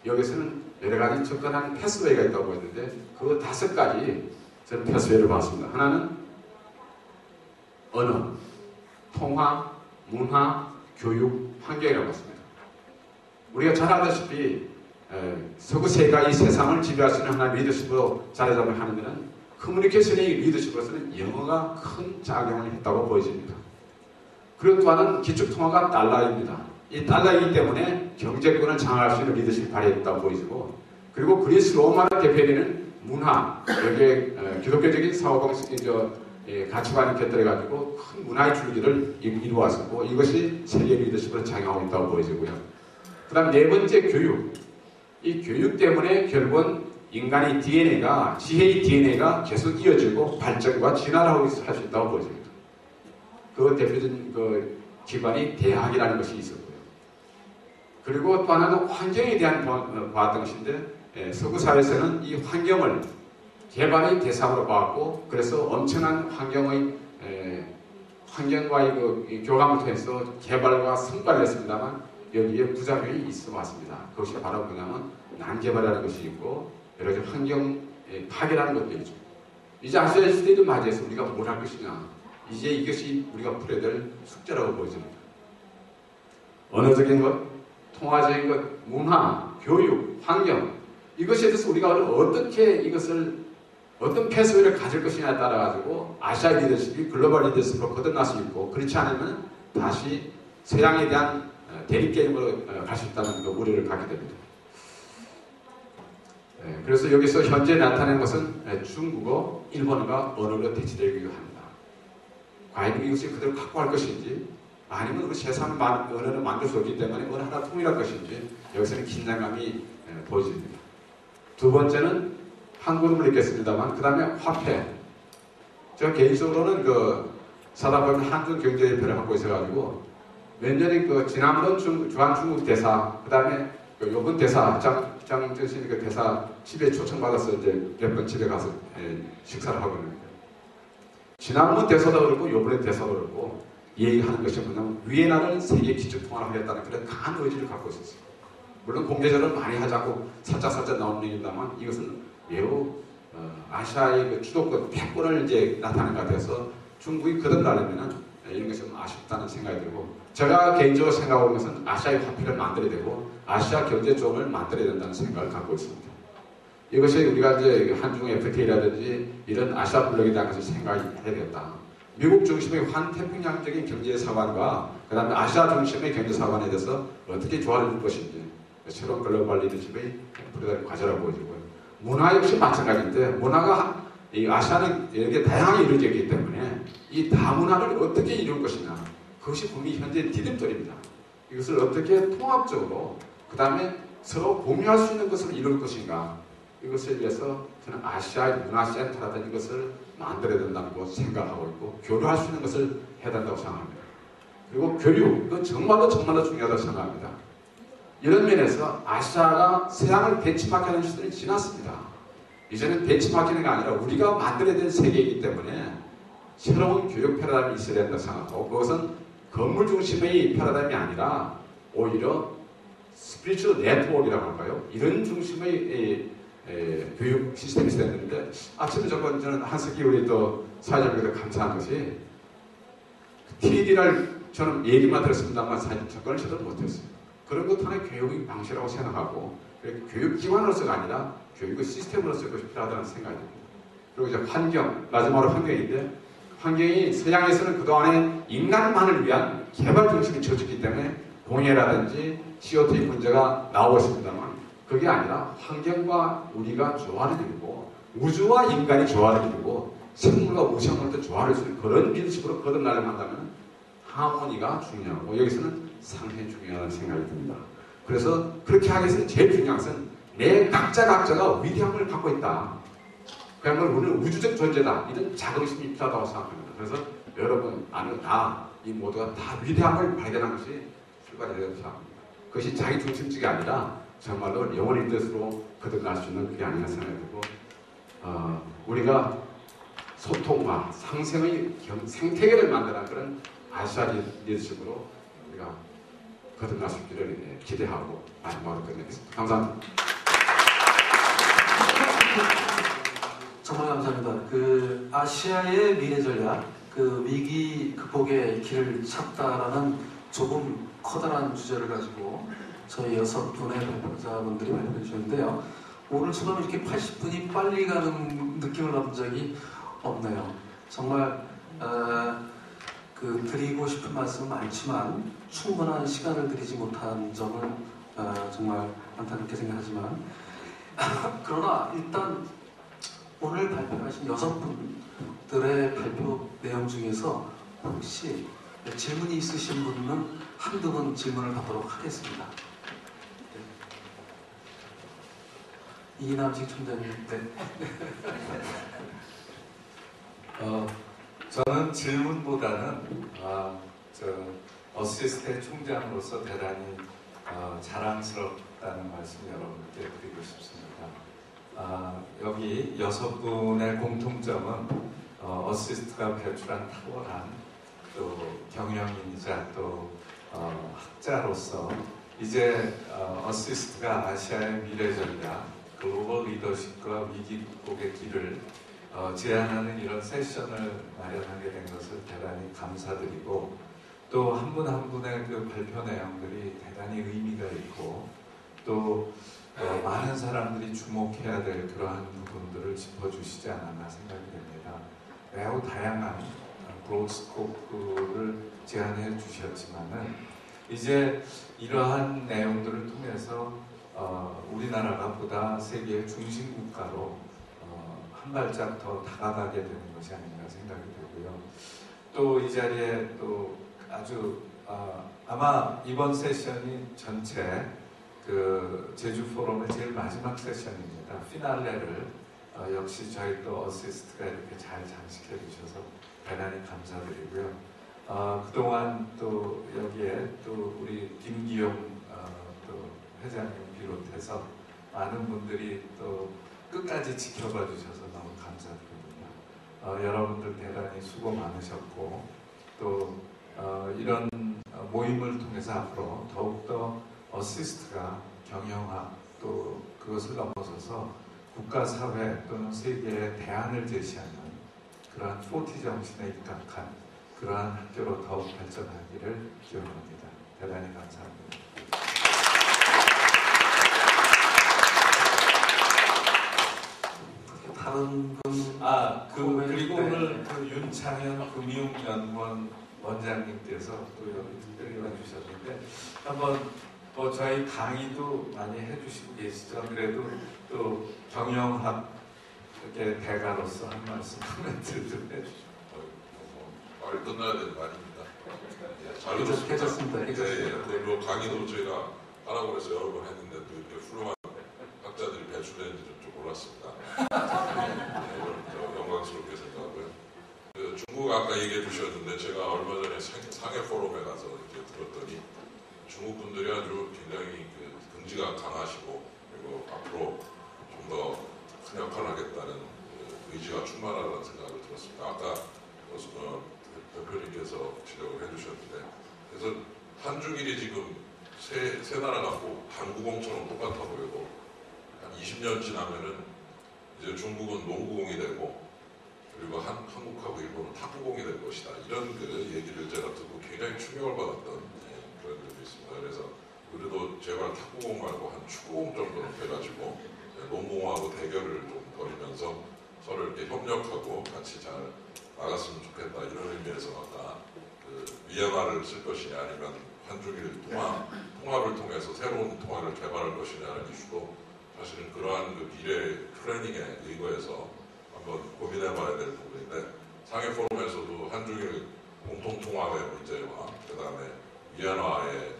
여기서는 여러 가지 접근하는 패스웨이가 있다고 했는데 그 5가지 저는 패스웨이를 봤습니다. 하나는 언어, 통화, 문화, 교육, 환경이라고 했습니다. 우리가 잘 알다시피 서구 세계가 이 세상을 지배할 수 있는 하나의 리더십으로 자리 잡을 하는 데는 커뮤니케이션의 리더십으로서는 영어가 큰 작용을 했다고 보여집니다. 그리고 또 하나는 기축통화가 달러입니다. 이 달러이기 때문에 경제권을 장악할 수 있는 리더십이 발휘했다고 보이고 그리고 그리스 로마를 대표되는 문화, 여기에 기독교적인 사고방식, 가치관이 곁들여가지고 큰 문화의 줄기를 이루었었고 이것이 세계 리더십으로 작용하고 있다고 보여지고요. 그 다음 4번째 교육. 이 교육 때문에 결국은 인간의 DNA가, 지혜의 DNA가 계속 이어지고 발전과 진화를 하고 할 수 있다고 보여집니다. 그 대표적인 그 기관이 대학이라는 것이 있었고요. 그리고 또 하나는 환경에 대한 봤던 것인데 서구 사회에서는 이 환경을 개발의 대상으로 봤고 그래서 엄청난 환경과의 그 교감을 통해서 개발과 성과를 냈습니다만 여기에 부작용이 있어 왔습니다. 그것이 바로 뭐냐면 난개발이라는 것이 있고 여러 가지 환경 파괴라는 것도 있죠. 이제 아시아 시대를 맞이해서 우리가 뭘 할 것이냐. 이제 이것이 우리가 풀어야 될 숙제라고 보여집니다. 언어적인 것, 통화적인 것, 문화, 교육, 환경 이것에 대해서 우리가 어떻게 이것을 어떤 패스웨이를 가질 것이냐에 따라 가지고 아시아 리더십이 글로벌 리더십으로 거듭날 수 있고 그렇지 않으면 다시 서양에 대한 대립게임으로 갈 수 있다는 그 우려를 갖게 됩니다. 그래서 여기서 현재 나타낸 것은 중국어, 일본어가 언어로 대치되기도 합니다. 과연 이것이 그대로 확보할 것인지 아니면 우리 세상 언어를 만들 수 없기 때문에 어느 하나 통일할 것인지 여기서는 긴장감이 보여집니다. 두 번째는 한국음을 읽겠습니다만 그 다음에 화폐. 제가 개인적으로는 그 사다보면 한중경제협회를 하고 있어가지고 몇 년에 그 지난번 주한중국 대사 그 다음에 그 요번 대사 장정신 그 대사 집에 초청받아서 이제 몇 번 집에 가서 식사를 하고 있는데 지난번 대사도 그렇고 요번에 대사도 그렇고 얘기하는 것이 뭐냐면 위에나를 세계 기축통화를 하겠다는 그런 강한 의지를 갖고 있었어요. 물론 공개적으로 많이 하자고 살짝 나오는 얘기입니다만 이것은 매우 아시아의 그 주도권, 패권을 이제 나타내는 것 같아서 중국이 거듭나려면은 이런 것이 좀 아쉽다는 생각이 들고 제가 개인적으로 생각하는 것은 아시아의 화폐를 만들어야 되고 아시아 경제존을 만들어야 된다는 생각을 갖고 있습니다. 이것이 우리가 이제 한중 FTA라든지 이런 아시아 블록에 대한 것을 생각해야 되겠다. 미국 중심의 환태평양적인 경제사관과 그 다음에 아시아 중심의 경제사관에 대해서 어떻게 조화를 줄 것인지 새로운 글로벌 리더십의 프로다는 과제라고 보여지고요. 문화 역시 마찬가지인데 문화가 이 아시아는 이렇게 다양하게 이루어져 있기 때문에 이 다문화를 어떻게 이룰 것이냐 그것이 분명히 현재 디딤돌입니다. 이것을 어떻게 통합적으로 그 다음에 서로 공유할 수 있는 것을 이룰 것인가 이것을 위해서 저는 아시아의 문화센터라든지 이것을 만들어야 된다고 생각하고 있고 교류할 수 있는 것을 해야 된다고 생각합니다. 그리고 교육, 이건 정말로 중요하다고 생각합니다. 이런 면에서 아시아가 서양을 벤치마킹하는 시대는 지났습니다. 이제는 벤치마킹이 아니라 우리가 만들어야 될 세계이기 때문에 새로운 교육 패러다임이 있어야 된다고 생각하고, 그것은 건물 중심의 패러다임이 아니라 오히려 스피리추얼 네트워크라고 할까요? 이런 중심의 교육 시스템이 있어야 되는데, 아침에 저는 한석기 우리 또 사회자님께서 감사한 것이 TD를 저는 얘기만 들었습니다만 사실 접근을 제대로 못했어요. 그런 것도 하나의 교육의 방식이라고 생각하고, 교육기관으로서가 아니라 교육의 시스템으로서 그것이 필요하다는 생각이 듭니다. 그리고 이제 환경, 마지막으로 환경인데, 환경이 서양에서는 그동안에 인간만을 위한 개발 중심이 쳐졌기 때문에 공해라든지 CO2 문제가 나오고 있습니다만, 그게 아니라 환경과 우리가 조화를 이루고 우주와 인간이 조화를 이루고 생물과 무생물도 조화를 이루는 그런 민식으로 거듭나려고 한다면 하모니가 중요하고, 여기서는 상당히 중요하다는 생각이 듭니다. 그래서 그렇게 하기 위해서는 제일 중요한 것은 내 각자가 위대함을 갖고 있다. 그야말로 우리는 우주적 존재다. 이런 자긍심이 필요하다고 생각합니다. 그래서 여러분, 이 모두가 다 위대함을 발견한 것이 출발이라고 생각합니다. 그것이 자기 중심적이 아니라 정말로 영원의 뜻으로 거듭날 수 있는 그게 아닌가 생각이 들고, 우리가 소통과 상생의 생태계를 만드는 그런 아시아 리더십으로 우리가 거듭날 수 있기를 기대하고 마지막으로 끝내겠습니다. 감사합니다. 정말 감사합니다. 그 아시아의 미래 전략, 그 위기 극복의 길을 찾다라는 조금 커다란 주제를 가지고 저희 6분의 발표자분들이 발표해 주셨는데요. 오늘 처럼 이렇게 80분이 빨리 가는 느낌을 받은 적이 없네요. 정말 드리고 싶은 말씀은 많지만 충분한 시간을 드리지 못한 점은 정말 안타깝게 생각하지만 그러나 일단 오늘 발표하신 6분들의 발표 내용 중에서 혹시 질문이 있으신 분은 한두 분 질문을 받도록 하겠습니다. 이남식 총장님. 네. 저는 질문보다는 어시스트의 총장으로서 대단히 자랑스럽다는 말씀 여러분께 드리고 싶습니다. 여기 6분의 공통점은 어시스트가 배출한 탁월한 또 경영인이자 또 학자로서 이제 어시스트가 아시아의 미래 전략, 글로벌 리더십과 위기 극복의 길을 제안하는 이런 세션을 마련하게 된 것을 대단히 감사드리고, 또 한 분 한 분의 그 발표 내용들이 대단히 의미가 있고, 또 많은 사람들이 주목해야 될 그러한 부분들을 짚어주시지 않았나 생각이 됩니다. 매우 다양한 브로드 스코프를 제안해 주셨지만은 이제 이러한 내용들을 통해서 우리나라가 보다 세계의 중심 국가로 한 발짝 더 다가가게 되는 것이 아닌가 생각이 되고요. 또 이 자리에 또 아주 아마 이번 세션이 전체 그 제주 포럼의 제일 마지막 세션입니다. 피날레를 역시 저희 또 어시스트가 이렇게 잘 장식해 주셔서 대단히 감사드리고요. 그동안 또 여기에 또 우리 김기용 또 회장님 비롯해서 많은 분들이 또 끝까지 지켜봐 주셔서 너무 감사드립니다. 여러분들 대단히 수고 많으셨고, 또 이런 모임을 통해서 앞으로 더욱더 어시스트가 경영학 또 그것을 넘어서서 국가 사회 또는 세계에 대안을 제시하는 그러한 40 정신에 입각한 그러한 학교로 더욱 발전하기를 기원합니다. 대단히 감사합니다. 다른 분 그리고 오늘 그 윤창현 금융연구원 원장님께서 또 여기 특별히 와주셨는데 한번 저희 강의도 많이 해주시고 계시죠. 그래도 또 경영학 이렇게 대가로서 한 말씀 코멘트 좀 해주시죠. 말이 끝나야 되는 거 아닙니다. 잘 괜찮습니다. 뭐 강의도 저희가 하라고 해서 여러 번 했는데 또 이렇게 훌륭한 학자들이 배출되는지 좀 몰랐습니다. 영광스럽게 생각하고요. 중국 아까 얘기해 주셨는데 제가 얼마 전에 상해 포럼에 가서 이렇게 들었더니 중국 분들이 아주 굉장히 의지가 강하시고 그리고 앞으로 좀 더 큰 역할을 하겠다는 의지가 충만하다는 생각을 들었습니다. 아까 대표님께서 지적을 해주셨는데 그래서 한중일이 지금 세 나라 갖고 한국공처럼 똑같아 보이고 한 20년 지나면은 이제 중국은 농구공이 되고 그리고 한국하고 일본은 탁구공이 될 것이다. 이런 그 얘기를 제가 듣고 굉장히 충격을 받았던 그런 일도 있습니다. 그래서 그래도 제발 탁구공 말고 한 축구공 정도는 돼가지고 농구공하고 대결을 좀 벌이면서 서로 이렇게 협력하고 같이 잘 나갔으면 좋겠다. 이런 의미에서 아까 그 위안화를 쓸 것이냐 아니면 한중일 통합을 통해서 새로운 통화를 개발할 것이냐는 이슈도 사실은 그러한 그 미래 플래닝에 의거해서 한번 고민해봐야 될 부분인데 상해 포럼에서도 한중일 공통통합의 문제와 그 다음에 위안화의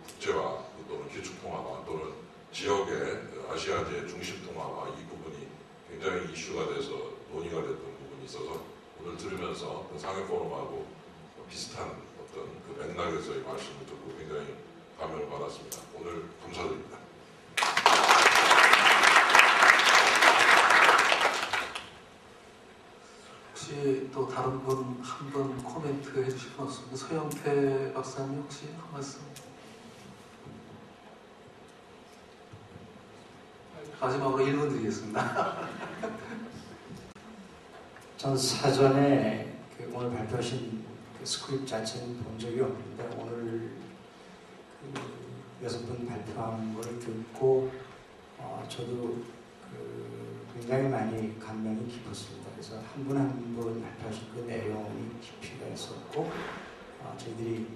국제화 또는 기축통화와 또는 지역의 아시아지의 중심통화와 이 부분이 굉장히 이슈가 돼서 논의가 됐던 부분이 있어서 오늘 들으면서 그 상해 포럼하고 비슷한 어떤 그 맥락에서의 말씀을 듣고 굉장히 감명을 받았습니다. 오늘 감사드립니다. 혹시 또 다른 분 한 분 코멘트 해주실 분 없습니까? 서영태 박사님 혹시 한 말씀? 마지막으로 1분 드리겠습니다. 전 사전에 오늘 발표하신 그 스크립트 자체는 본 적이 없는데 오늘 그 6분 발표하는 걸 듣고 저도 굉장히 많이 감명이 깊었습니다. 그래서 한 분 한 분 발표하신 그 내용이 깊이가 있었고 저희들이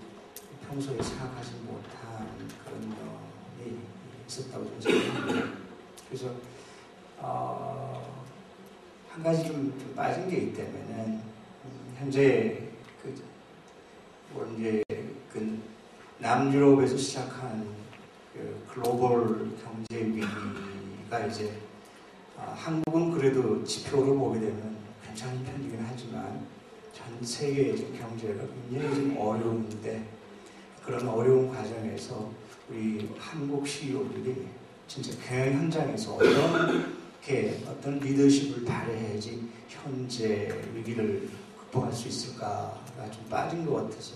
평소에 생각하지 못한 그런 면이 있었다고 저는 생각합니다. 그래서 한 가지 좀 빠진 게 있다면은 현재 이제 남유럽에서 시작한 그 글로벌 경제 위기가 이제 한국은 그래도 지표로 보게 되면 괜찮은 편이긴 하지만 전 세계의 지금 경제가 굉장히 좀 어려운데 그런 어려운 과정에서 우리 한국 CEO들이 진짜 경영 현장에서 어떤 리더십을 발휘해야지 현재 위기를 극복할 수 있을까가 좀 빠진 것 같아서